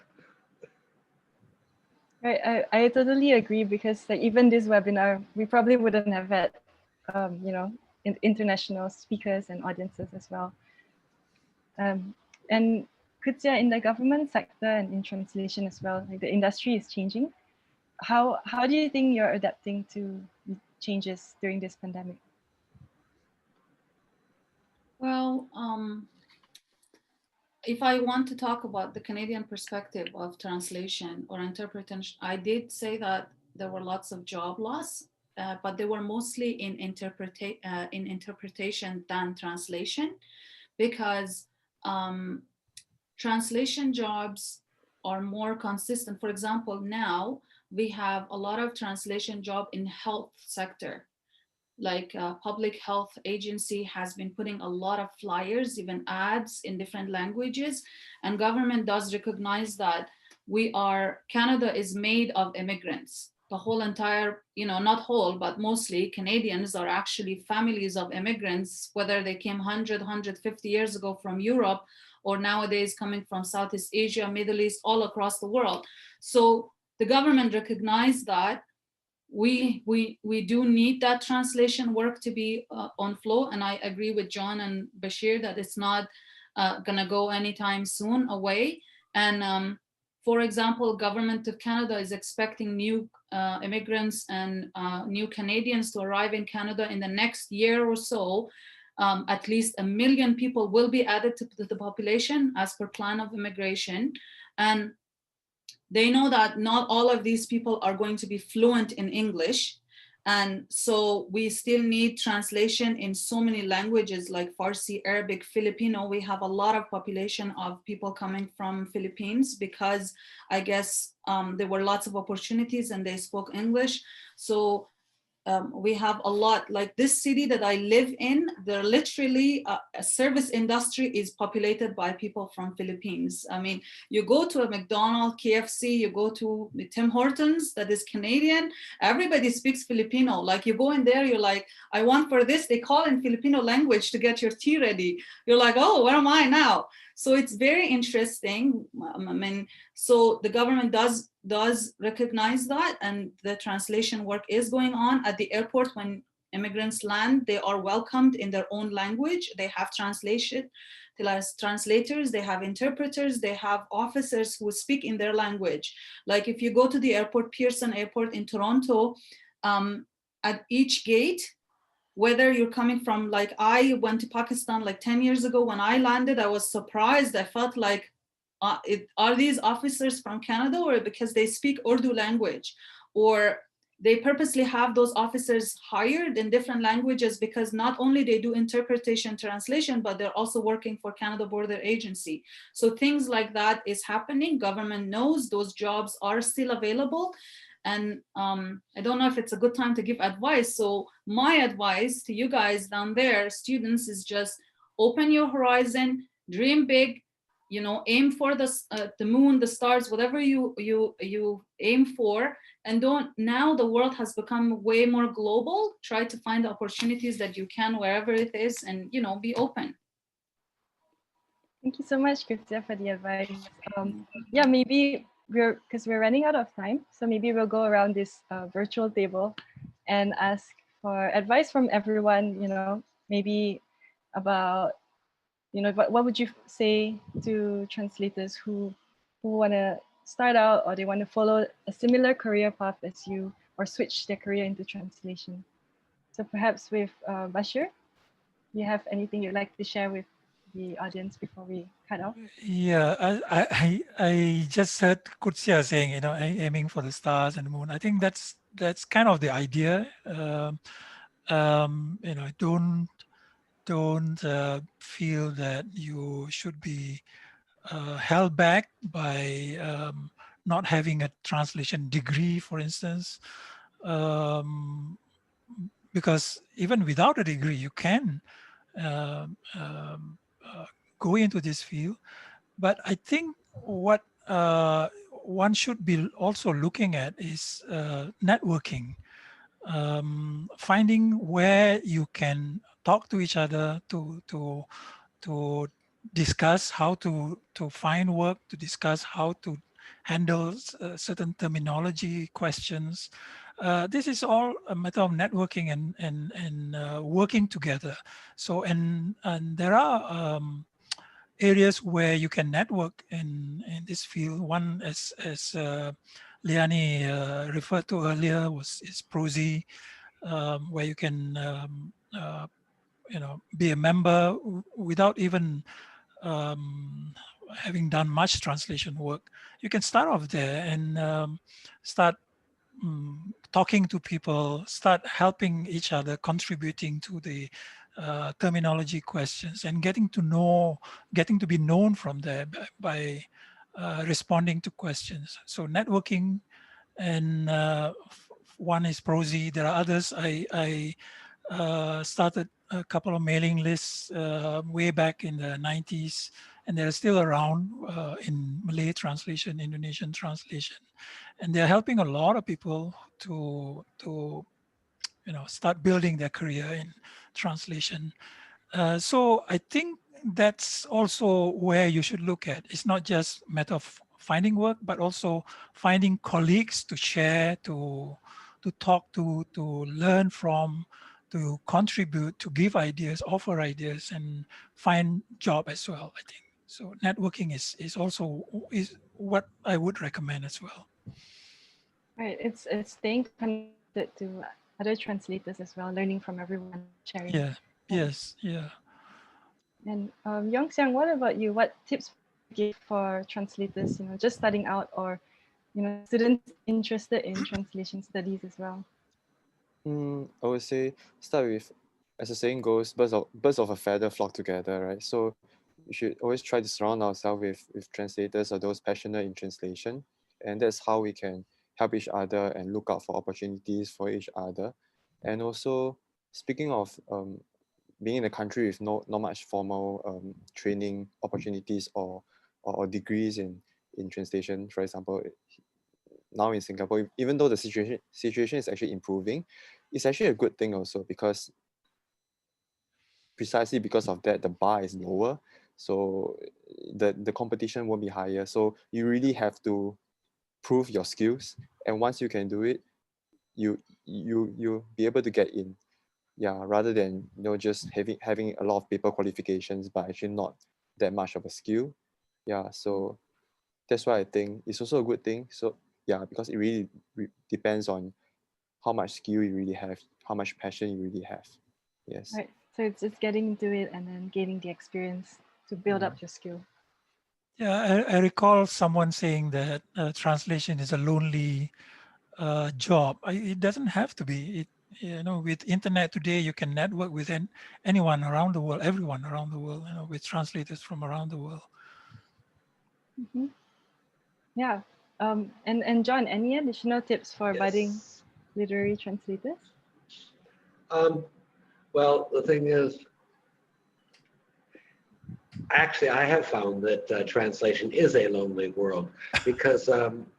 Right, I totally agree, because like even this webinar, we probably wouldn't have had international speakers and audiences as well. And Qudsia, in the government sector and in translation as well, like the industry is changing. How do you think you're adapting to changes during this pandemic? Well, if I want to talk about the Canadian perspective of translation or interpretation, I did say that there were lots of job loss, but they were mostly in interpretation than translation, because translation jobs are more consistent. For example, now we have a lot of translation job in health sector. Like public health agency has been putting a lot of flyers, even ads in different languages, and government does recognize that Canada is made of immigrants. The whole entire, not whole, but mostly Canadians are actually families of immigrants, whether they came 150 years ago from Europe, or nowadays coming from Southeast Asia, Middle East, all across the world. So the government recognized that we do need that translation work to be on flow. And I agree with John and Bashir that it's not gonna go anytime soon away. And for example, Government of Canada is expecting new immigrants and new Canadians to arrive in Canada in the next year or so. At least 1 million people will be added to the population as per plan of immigration. And they know that not all of these people are going to be fluent in English. And so we still need translation in so many languages like Farsi, Arabic, Filipino. We have a lot of population of people coming from Philippines, because I guess there were lots of opportunities and they spoke English. So we have a lot, like this city that I live in, there literally a service industry is populated by people from Philippines. I mean, you go to a McDonald's, KFC, you go to Tim Hortons, that is Canadian, everybody speaks Filipino. Like you go in there, you're like, I want for this, they call in Filipino language to get your tea ready. You're like, oh, where am I now? So it's very interesting. I mean, so the government does recognize that, and the translation work is going on at the airport. When immigrants land, they are welcomed in their own language. They have translation, translators, they have interpreters, they have officers who speak in their language. Like if you go to the airport, Pearson Airport in Toronto, at each gate, whether you're coming from, like I went to Pakistan like 10 years ago, when I landed, I was surprised. I felt like, are these officers from Canada, or because they speak Urdu language? Or they purposely have those officers hired in different languages because not only they do interpretation translation, but they're also working for Canada Border Agency. So things like that is happening. Government knows those jobs are still available. And I don't know if it's a good time to give advice. So my advice to you guys down there, students, is just open your horizon, dream big, you know, aim for the moon, the stars, whatever you aim for. And don't, now the world has become way more global. Try to find the opportunities that you can wherever it is, and, you know, be open. Thank you so much, Qudsia, for the advice. Yeah, maybe because we're running out of time, so maybe we'll go around this virtual table and ask for advice from everyone, you know, maybe about, you know, what would you say to translators who want to start out, or they want to follow a similar career path as you, or switch their career into translation? So perhaps with Bashir, do you have anything you'd like to share with the audience before we cut off? Yeah, I just heard Qudsia saying, you know, aiming for the stars and the moon. I think that's kind of the idea. You know, don't feel that you should be held back by not having a translation degree, for instance, because even without a degree, you can go into this field. But I think what one should be also looking at is networking, finding where you can talk to each other, to discuss how to find work, to discuss how to handle certain terminology questions. This is all a matter of networking and working together. So and there are areas where you can network in this field. One, as Liani referred to earlier, is Prosy, where you can you know, be a member without even having done much translation work. You can start off there and start talking to people, start helping each other, contributing to the terminology questions, and getting to be known from there by responding to questions. So networking, and one is Prosy. There are others. I started a couple of mailing lists way back in the 90s, and they're still around in Malay translation, Indonesian translation, and they're helping a lot of people to you know, start building their career in translation. So I think that's also where you should look at. It's not just a matter of finding work, but also finding colleagues to share, to talk to learn from, to contribute, to give ideas, offer ideas, and find job as well, I think. So networking is also what I would recommend as well. Right, it's staying connected to other translators as well, learning from everyone, sharing. Yeah. Yes. Yeah. And Yongxiang, what about you? What tips would you give for translators, you know, just starting out, or, you know, students interested in translation studies as well? I would say start with, as the saying goes, birds of a feather flock together, right? So we should always try to surround ourselves with translators or those passionate in translation, and that's how we can help each other and look out for opportunities for each other. And also, speaking of being in a country with not much formal training opportunities or degrees in translation, for example, now in Singapore, even though the situation is actually improving, it's actually a good thing also, because precisely because of that, the bar is lower, so the competition won't be higher. So you really have to prove your skills, and once you can do it, you'll be able to get in. Yeah, rather than, you know, just having a lot of paper qualifications but actually not that much of a skill. Yeah, so that's why I think it's also a good thing. So yeah, because it really depends on how much skill you really have, how much passion you really have. Yes. Right, so it's just getting into it and then gaining the experience to build up your skill. Yeah, I recall someone saying that translation is a lonely job. It doesn't have to be. With internet today, you can network with anyone around the world, everyone around the world, with translators from around the world. Mm-hmm. Yeah. And John, any additional tips for budding literary translators? Well, the thing is, actually, I have found that translation is a lonely world because,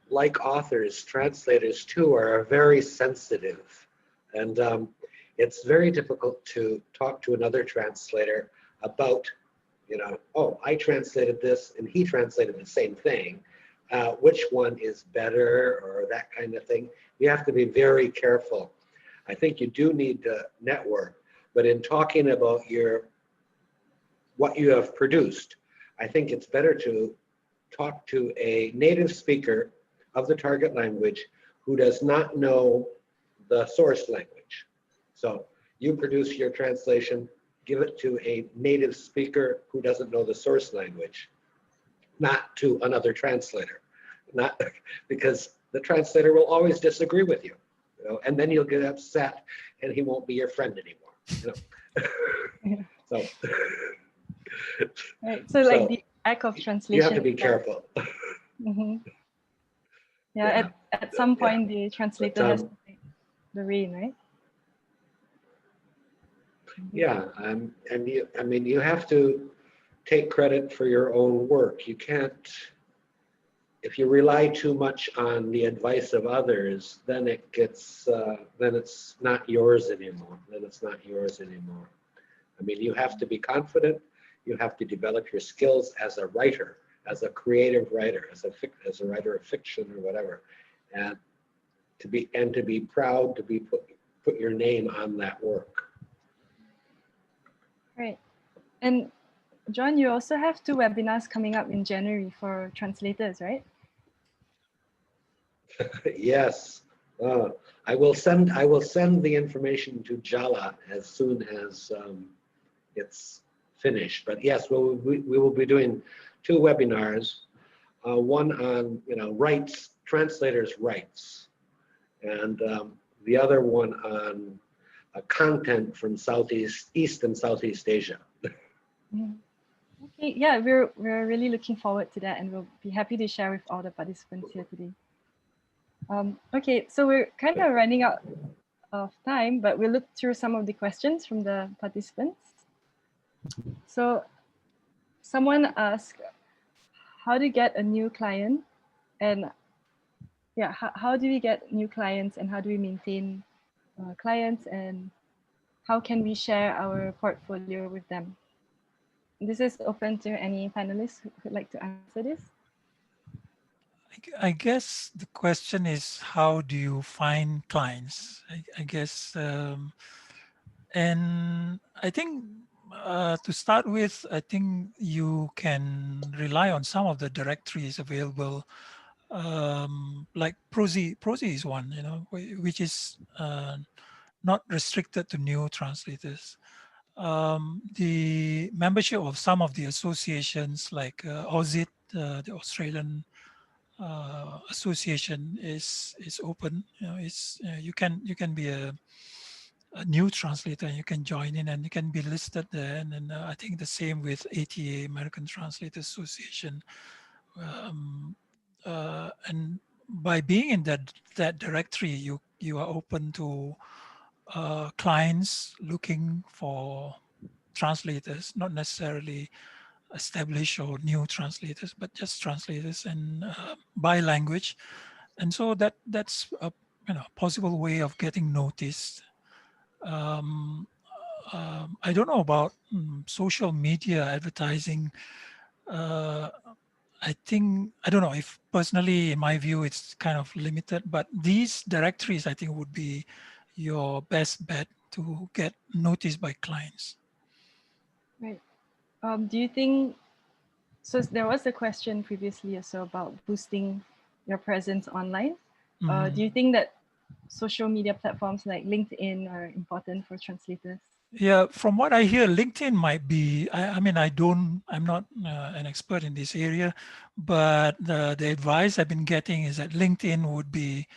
like authors, translators too are very sensitive. And it's very difficult to talk to another translator about, oh, I translated this and he translated the same thing. Which one is better or that kind of thing. You have to be very careful. I think you do need to network, but in talking about what you have produced, I think it's better to talk to a native speaker of the target language who does not know the source language. So you produce your translation, give it to a native speaker who doesn't know the source language, not to another translator, not because the translator will always disagree with you, and then you'll get upset and he won't be your friend anymore. Yeah. So, right. So like the act of translation. You have to be careful. Mm-hmm. Yeah, at some point the translator has to take the rein, right? Yeah, and you have to take credit for your own work. You can't, if you rely too much on the advice of others, then it gets, then it's not yours anymore. You have to be confident. You have to develop your skills as a writer, as a creative writer, as a writer of fiction or whatever, and to be proud to be put your name on that work. Right. And John, you also have 2 webinars coming up in January for translators, right? Yes. I will send the information to Jala as soon as it's finished. But yes, we will be doing 2 webinars. One on rights, translators' rights, and the other one on content from East and Southeast Asia. Okay, yeah, we're really looking forward to that, and we'll be happy to share with all the participants here today. Okay, so we're kind of running out of time, but we'll look through some of the questions from the participants. So someone asked how to get a new client, and yeah, how do we get new clients, and how do we maintain clients, and how can we share our portfolio with them? This is open to any panelists who would like to answer this. I guess the question is, how do you find clients? I guess, and I think to start with, I think you can rely on some of the directories available, like Prosy is one, which is not restricted to new translators. The membership of some of the associations like AUSIT, the Australian association is open. You can be a new translator and you can join in and you can be listed there. And then I think the same with ATA, American Translators Association. And by being in that directory, you are open to clients looking for translators, not necessarily established or new translators, but just translators and by language. And so that's a possible way of getting noticed. I don't know about social media advertising. I don't know if personally, in my view, it's kind of limited, but these directories, I think, would be your best bet to get noticed by clients. Right. Do you think, so there was a question previously also about boosting your presence online. Do you think that social media platforms like LinkedIn are important for translators? Yeah, from what I hear, LinkedIn might be, I'm not an expert in this area, but the advice I've been getting is that LinkedIn would be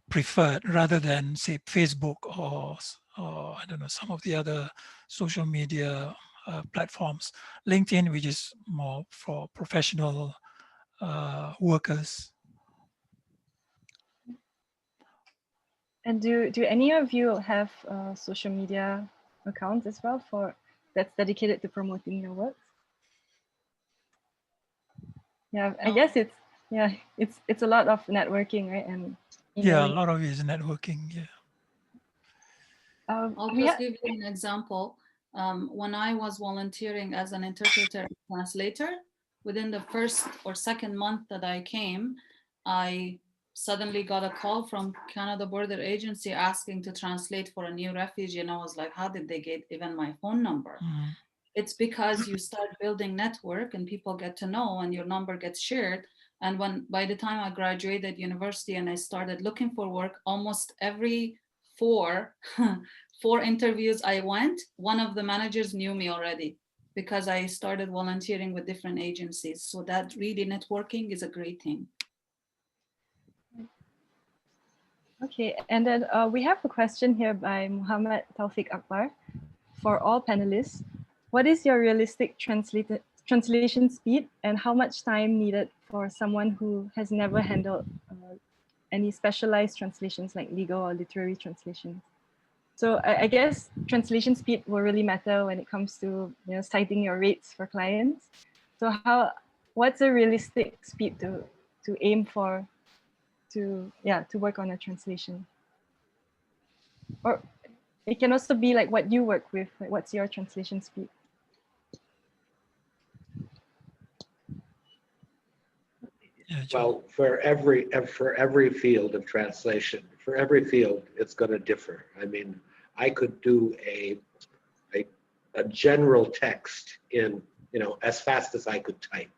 preferred rather than say Facebook or I don't know, some of the other social media platforms. LinkedIn, which is more for professional workers. And do any of you have social media accounts as well that's dedicated to promoting your work? Yeah, I guess it's a lot of networking, right? And yeah, a lot of it is networking. Yeah. I'll just give you an example. When I was volunteering as an interpreter and translator, within the first or second month that I came, I suddenly got a call from Canada Border Agency asking to translate for a new refugee. And I was like, how did they get even my phone number? Mm-hmm. It's because you start building network and people get to know and your number gets shared. And by the time I graduated university and I started looking for work, almost every four interviews I went, one of the managers knew me already because I started volunteering with different agencies. So that really networking is a great thing. Okay, and then we have a question here by Muhammad Taufik Akbar. For all panelists, what is your realistic translation speed and how much time needed for someone who has never handled any specialized translations like legal or literary translations? So I guess translation speed will really matter when it comes to citing your rates for clients. So what's a realistic speed to aim for to work on a translation? Or it can also be like what you work with, like what's your translation speed? Well, for every field of translation, for every field, it's going to differ. I mean, I could do a general text in, as fast as I could type.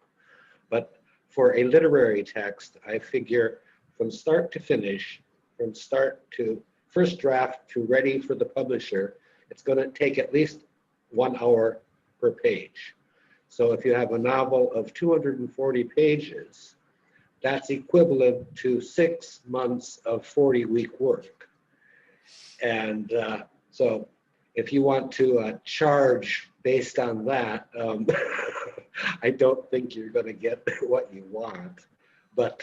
But for a literary text, I figure from start to finish, from start to first draft to ready for the publisher, it's going to take at least 1 hour per page. So if you have a novel of 240 pages, that's equivalent to 6 months of 40-week work. And so if you want to charge based on that, I don't think you're going to get what you want. But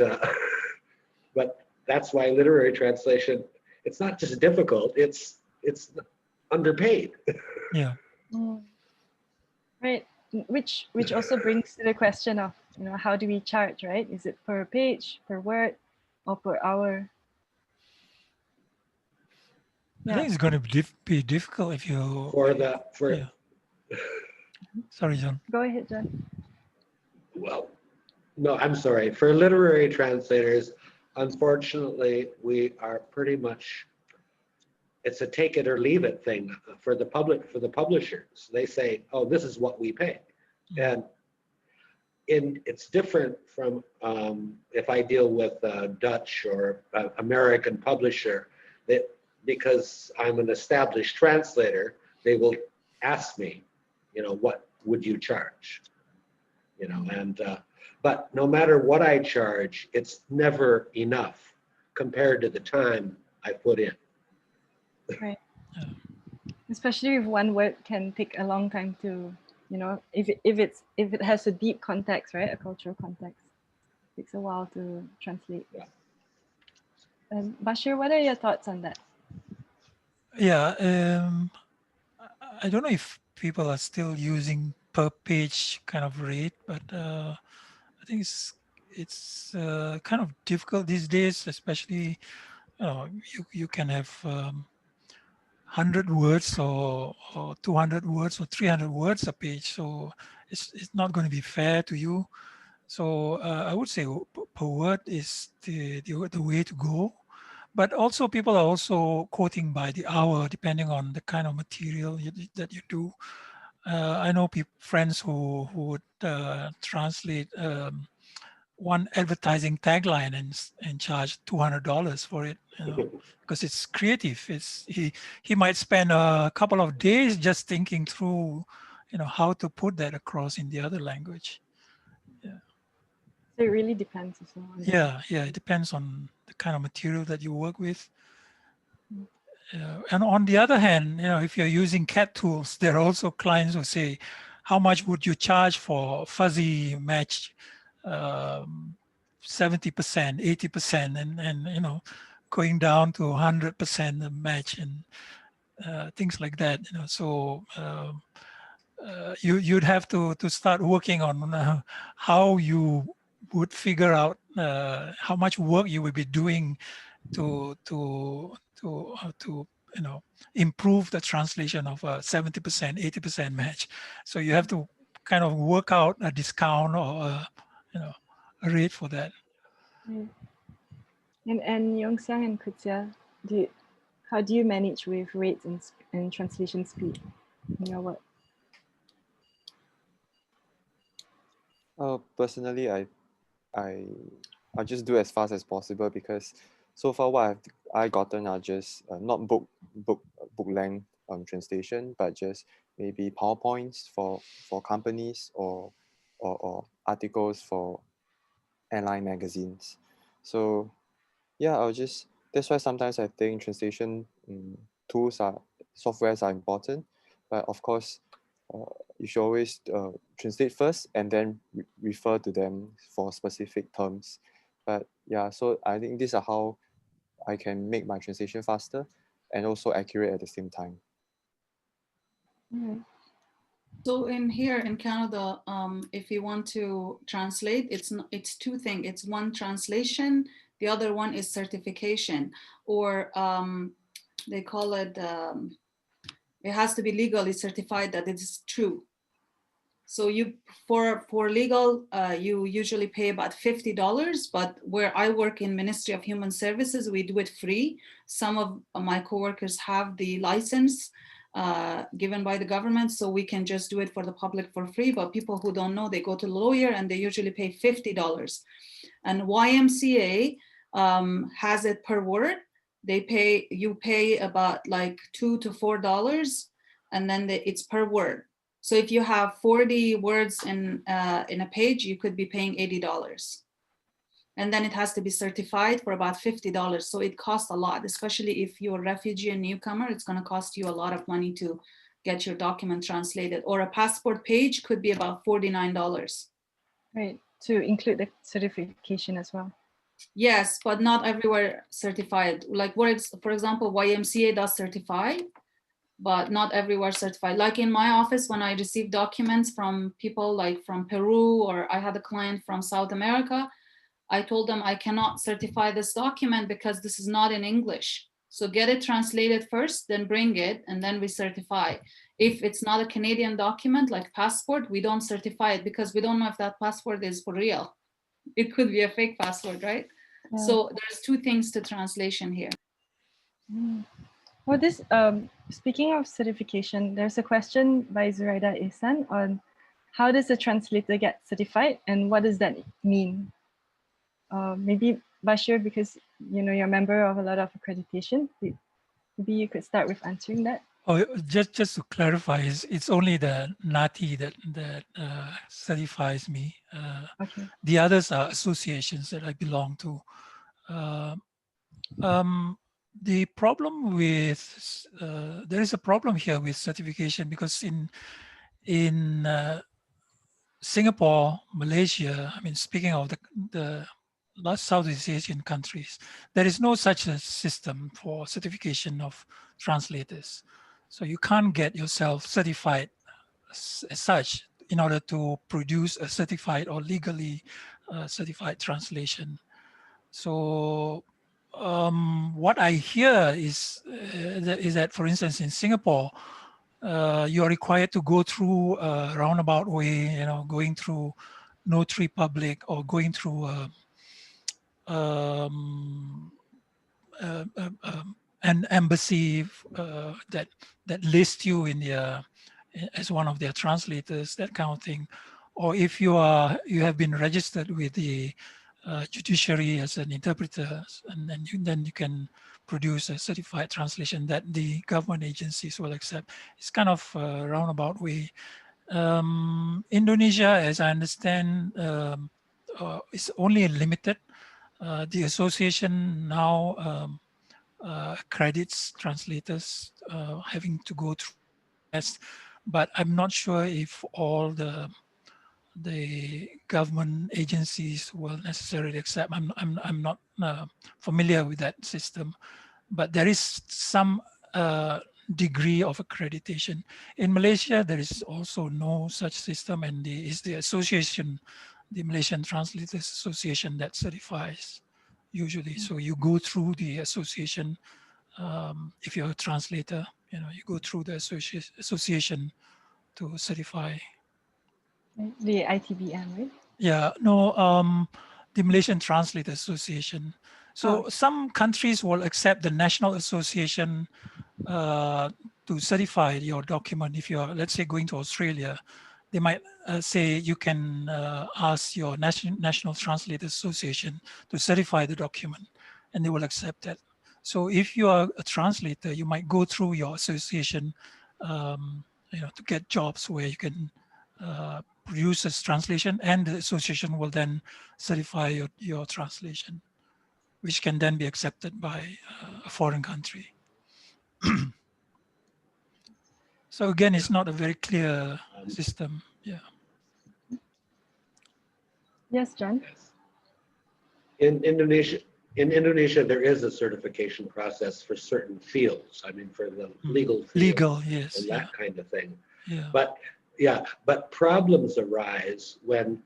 that's why literary translation, it's not just difficult, it's underpaid. Yeah. Right. Which also brings to the question of, how do we charge, right? Is it per page, per word, or per hour? I think it's going to be difficult if you... Yeah. Sorry, John. Go ahead, John. Well, no, I'm sorry. For literary translators, unfortunately, we are pretty much, it's a take it or leave it thing for the publishers. They say, oh, this is what we pay. And it's different from if I deal with a Dutch or American publisher, that because I'm an established translator, they will ask me, what would you charge? But no matter what I charge, it's never enough compared to the time I put in. Right. Especially if one word can take a long time to, if it has a deep context, right? A cultural context, it takes a while to translate. Yeah. Bashir, what are your thoughts on that? Yeah, I don't know if people are still using per page kind of rate, but I think it's kind of difficult these days, especially you can have 100 words or 200 words or 300 words a page, so it's not going to be fair to you. So I would say per word is the way to go. But also people are also quoting by the hour, depending on the kind of material that you do. I know friends who would translate one advertising tagline and charge $200 for it, because it's creative. He might spend a couple of days just thinking through, how to put that across in the other language. Yeah. So it really depends as well. Yeah, it depends on the kind of material that you work with. And on the other hand, if you're using CAT tools, there are also clients who say, how much would you charge for fuzzy match, 70%, 80%, and going down to 100% match and things like that. So you'd have to start working on how you would figure out how much work you would be doing to improve the translation of a 70%, 80% match. So you have to kind of work out a discount or a rate for that. Right. And Yongxiang and Qudsia, how do you manage with rates and translation speed in your work? Personally, I just do as fast as possible, because so far what I gotten are just not book length translation, but just maybe PowerPoints for companies or articles for airline magazines. So yeah, that's why sometimes I think translation softwares are important, but of course you should always translate first and then refer to them for specific terms. But yeah, so I think these are how I can make my translation faster and also accurate at the same time. So in here in Canada, if you want to translate, it's two things. It's one, translation. The other one is certification, or they call it, it has to be legally certified that it is true. So for legal, you usually pay about $50, but where I work in Ministry of Human Services, we do it free. Some of my coworkers have the license given by the government, so we can just do it for the public for free. But people who don't know, they go to the lawyer and they usually pay $50. And YMCA has it per word. You pay about like $2 to $4, and then it's per word. So if you have 40 words in a page, you could be paying $80. And then it has to be certified for about $50. So it costs a lot, especially if you're a refugee and newcomer, it's going to cost you a lot of money to get your document translated. Or a passport page could be about $49. Right, to include the certification as well. Yes, but not everywhere certified. Like for example, YMCA does certify, but not everywhere certified. Like in my office, when I receive documents from people like from Peru, or I had a client from South America, I told them I cannot certify this document because this is not in English. So get it translated first, then bring it, and then we certify. If it's not a Canadian document like passport, we don't certify it because we don't know if that passport is for real. It could be a fake passport, right? Yeah. So there's two things to translation here. Well, speaking of certification, there's a question by Zuraida Ihsan on how does a translator get certified and what does that mean? Maybe Bashir, because you're a member of a lot of accreditation, maybe you could start with answering that. Oh, just to clarify, it's only the NATI that certifies me. Okay. The others are associations that I belong to. The problem with there is a problem here with certification, because in Singapore, Malaysia, I mean, speaking of the last Southeast Asian countries, there is no such a system for certification of translators. So you can't get yourself certified as such in order to produce a certified or legally certified translation. So what I hear is that, for instance, in Singapore, you are required to go through a roundabout way, going through notary public or going through an embassy that lists you as one of their translators, that kind of thing. Or if you have been registered with the judiciary as an interpreter, and then you can produce a certified translation that the government agencies will accept. It's kind of a roundabout way. Indonesia, as I understand, is only limited. The association now credits translators having to go through tests, but I'm not sure if all the government agencies will necessarily accept. I'm not familiar with that system, but there is some degree of accreditation. In Malaysia, there is also no such system, and it's the association, the Malaysian Translators Association, that certifies usually. So you go through the association. If you're a translator, you go through the association to certify. The ITBM, right? Yeah, no, the Malaysian Translators Association. So some countries will accept the National Association to certify your document. If you're, let's say, going to Australia, they might say you can ask your National Translators Association to certify the document, and they will accept that. So if you are a translator, you might go through your association, to get jobs where you can produce a translation, and the association will then certify your translation, which can then be accepted by a foreign country. So again, it's not a very clear system. Yeah. Yes, John. Yes. In Indonesia, there is a certification process for certain fields. I mean, for the legal field, yes, and that kind of thing. Yeah. But problems arise when,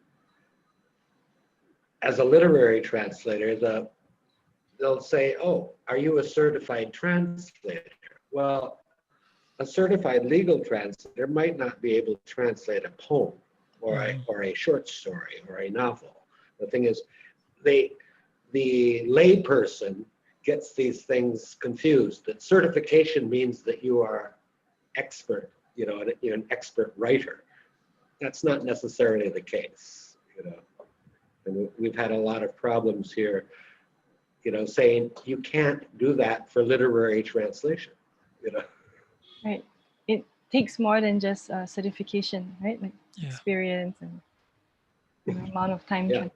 as a literary translator, they'll say, "Oh, are you a certified translator?" Well, a certified legal translator might not be able to translate a poem or a short story or a novel. The thing is, the layperson gets these things confused. That certification means that you are expert, an expert writer. That's not necessarily the case, And we've had a lot of problems here, saying you can't do that for literary translation, Right. It takes more than just certification, right? Like experience and amount of time. Yeah.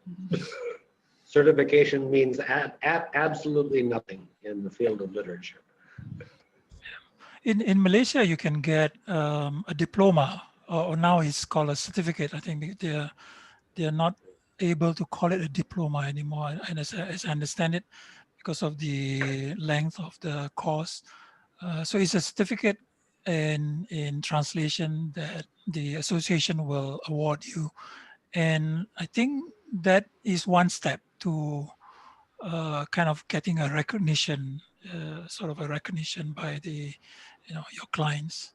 Certification means absolutely nothing in the field of literature. In Malaysia, you can get a diploma, or now it's called a certificate. I think they're not able to call it a diploma anymore, and as I understand it, because of the length of the course. So it's a certificate in translation that the association will award you, and I think that is one step to kind of getting a recognition, sort of a recognition by the, your clients.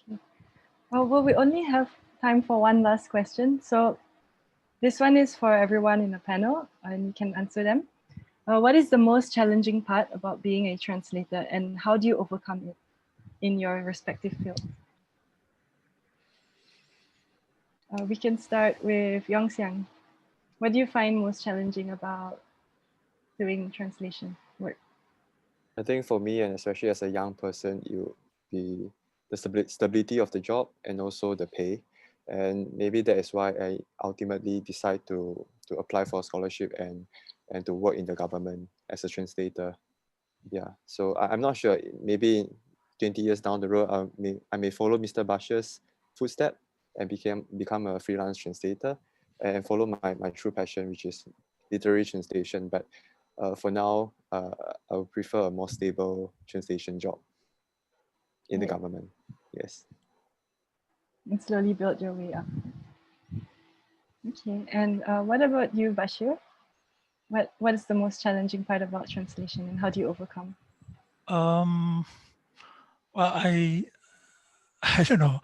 Okay. Well, we only have time for one last question. So this one is for everyone in the panel, and you can answer them. What is the most challenging part about being a translator, and how do you overcome it in your respective field? We can start with Yongxiang. What do you find most challenging about doing translation work? I think for me, and especially as a young person, it would be the stability of the job and also the pay. And maybe that is why I ultimately decide to apply for a scholarship and to work in the government as a translator. Yeah, so I'm not sure, maybe 20 years down the road, I may follow Mr. Bashar's footstep and become a freelance translator and follow my true passion, which is literary translation. But for now, I would prefer a more stable translation job in the government. Yes. And slowly build your way up. Okay, and what about you, Bashir? What is the most challenging part about translation, and how do you overcome? Well, I don't know.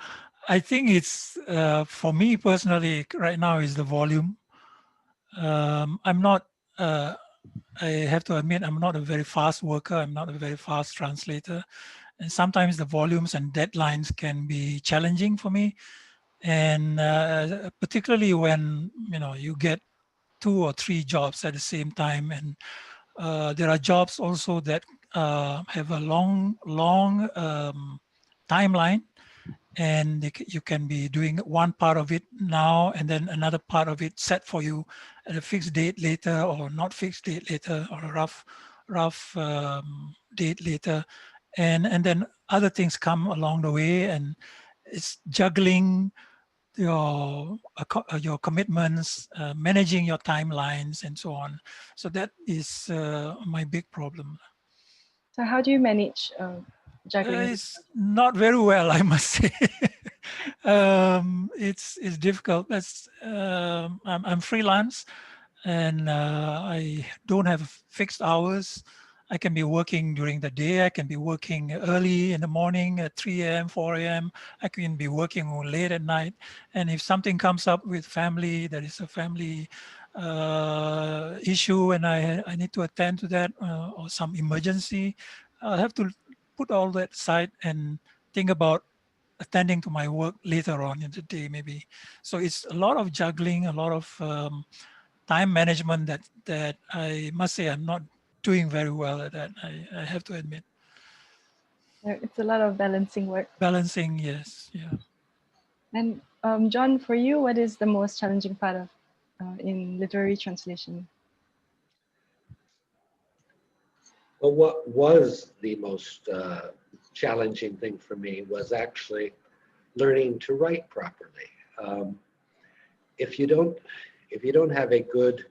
I think it's for me personally right now is the volume. I'm not. I have to admit, I'm not a very fast worker. I'm not a very fast translator, and sometimes the volumes and deadlines can be challenging for me. And particularly when you get 2 or 3 jobs at the same time, and there are jobs also that have a long timeline, and you can be doing one part of it now and then another part of it set for you at a fixed date later, or not fixed date later, or a rough date later, and then other things come along the way, and it's juggling your commitments, managing your timelines, and so on. So that is my big problem. So how do you manage juggling? It's not very well, I must say. It's difficult. I'm freelance, and I don't have fixed hours. I can be working during the day. I can be working early in the morning at 3 a.m., 4 a.m. I can be working late at night. And if something comes up with family, there is a family issue, and I need to attend to that, or some emergency, I'll have to put all that aside and think about attending to my work later on in the day, maybe. So it's a lot of juggling, a lot of time management that I must say I'm not doing very well at that. I have to admit. It's a lot of balancing work. Balancing, yes, yeah. And John, for you, what is the most challenging part of in literary translation? Well, what was the most challenging thing for me was actually learning to write properly. If you don't have a good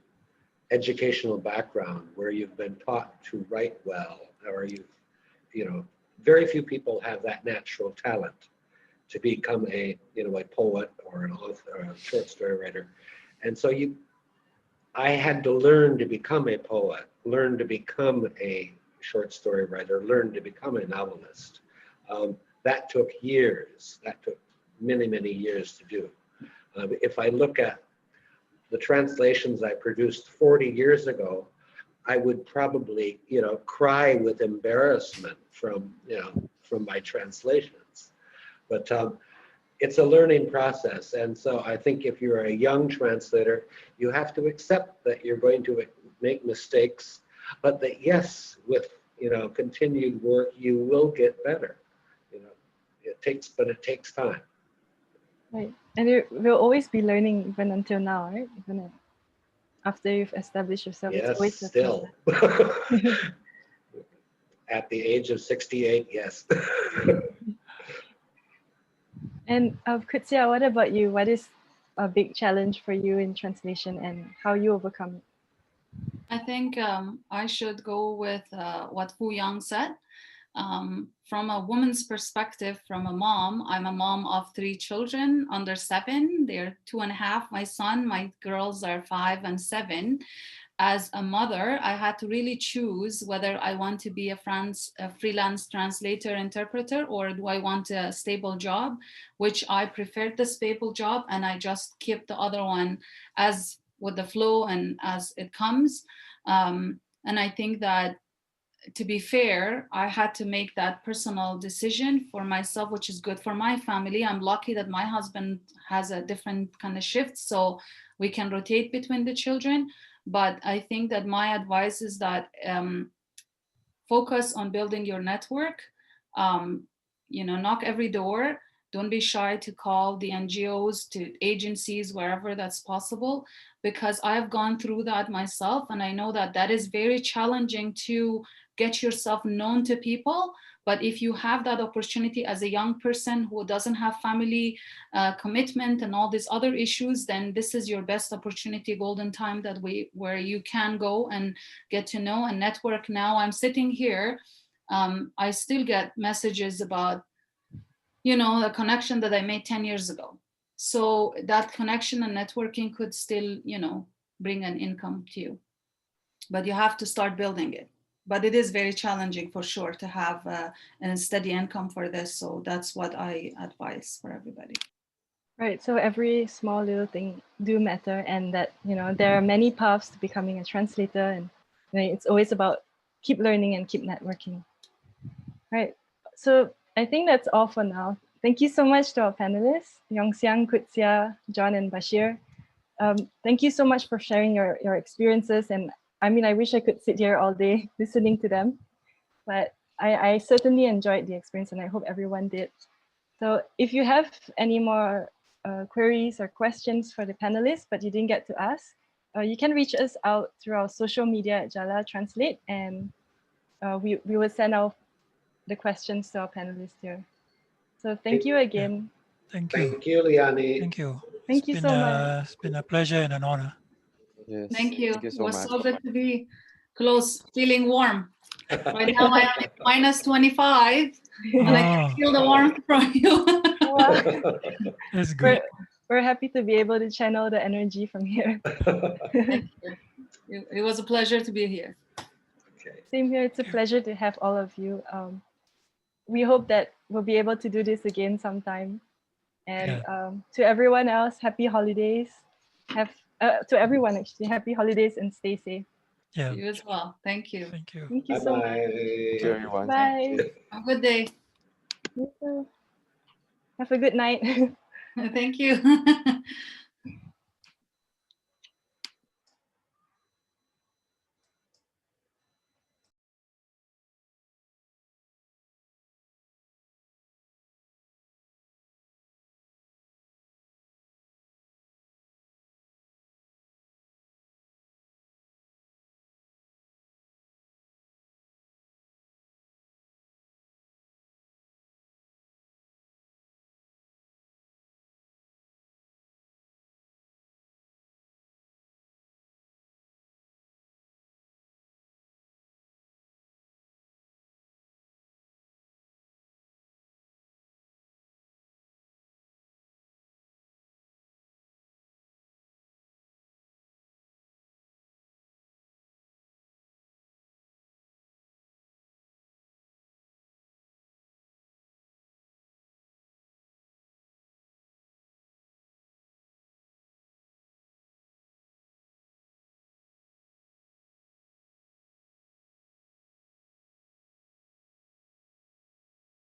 educational background where you've been taught to write well, or very few people have that natural talent to become a poet or an author or a short story writer. And so I had to learn to become a poet, learn to become a short story writer, learn to become a novelist. That took years. That took many, many years to do. If I look at the translations I produced 40 years ago, I would probably, cry with embarrassment from my translations. But it's a learning process. And so I think if you're a young translator, you have to accept that you're going to make mistakes, but that yes, with continued work, you will get better. It takes time. Right. And you will always be learning even until now, right? Even after you've established yourself. Yes, it's always still. At the age of 68, yes. And Qudsia, what about you? What is a big challenge for you in translation and how you overcome it? I think I should go with what Fu Yang said. From a woman's perspective, from a mom, I'm a mom of 3 children under 7. They're 2.5. My son, my girls are 5 and 7. As a mother, I had to really choose whether I want to be a freelance translator, interpreter, or do I want a stable job, which I preferred the stable job, and I just kept the other one as with the flow and as it comes. And I think that, to be fair, I had to make that personal decision for myself, which is good for my family. I'm lucky that my husband has a different kind of shift, so we can rotate between the children. But I think that my advice is that focus on building your network, knock every door. Don't be shy to call the NGOs, to agencies, wherever that's possible, because I've gone through that myself. And I know that that is very challenging to get yourself known to people. But if you have that opportunity as a young person who doesn't have family commitment and all these other issues, then this is your best opportunity, golden time where you can go and get to know and network. Now I'm sitting here, I still get messages about the connection that I made 10 years ago. So that connection and networking could still, bring an income to you, but you have to start building it. But it is very challenging for sure to have a steady income for this. So that's what I advise for everybody. Right. So every small little thing do matter, and that, there are many paths to becoming a translator, and it's always about keep learning and keep networking. Right. So I think that's all for now. Thank you so much to our panelists, Yongxiang, Qudsia, John, and Bashir. Thank you so much for sharing your experiences. And I mean, I wish I could sit here all day listening to them, but I certainly enjoyed the experience, and I hope everyone did. So if you have any more queries or questions for the panelists, but you didn't get to ask, you can reach us out through our social media at Jala Translate, and we will send out the questions to our panelists here. So thank you again. Thank you. Thank you, Liani. Thank you. Thank you so much. It's been a pleasure and an honor. Yes. Thank you. Thank you It so was much. so good to be close, feeling warm. Right now I'm at minus 25, and I can feel the warmth from you. That's good. We're happy to be able to channel the energy from here. Thank you. It was a pleasure to be here. Okay. Same here. It's a pleasure to have all of you. We hope that we'll be able to do this again sometime. And to everyone else, happy holidays. To everyone actually, happy holidays and stay safe. Yeah. You as well. Thank you. Thank you. Thank you so much. Thank you, everyone. Bye. Have a good day. You too. Have a good night. Thank you.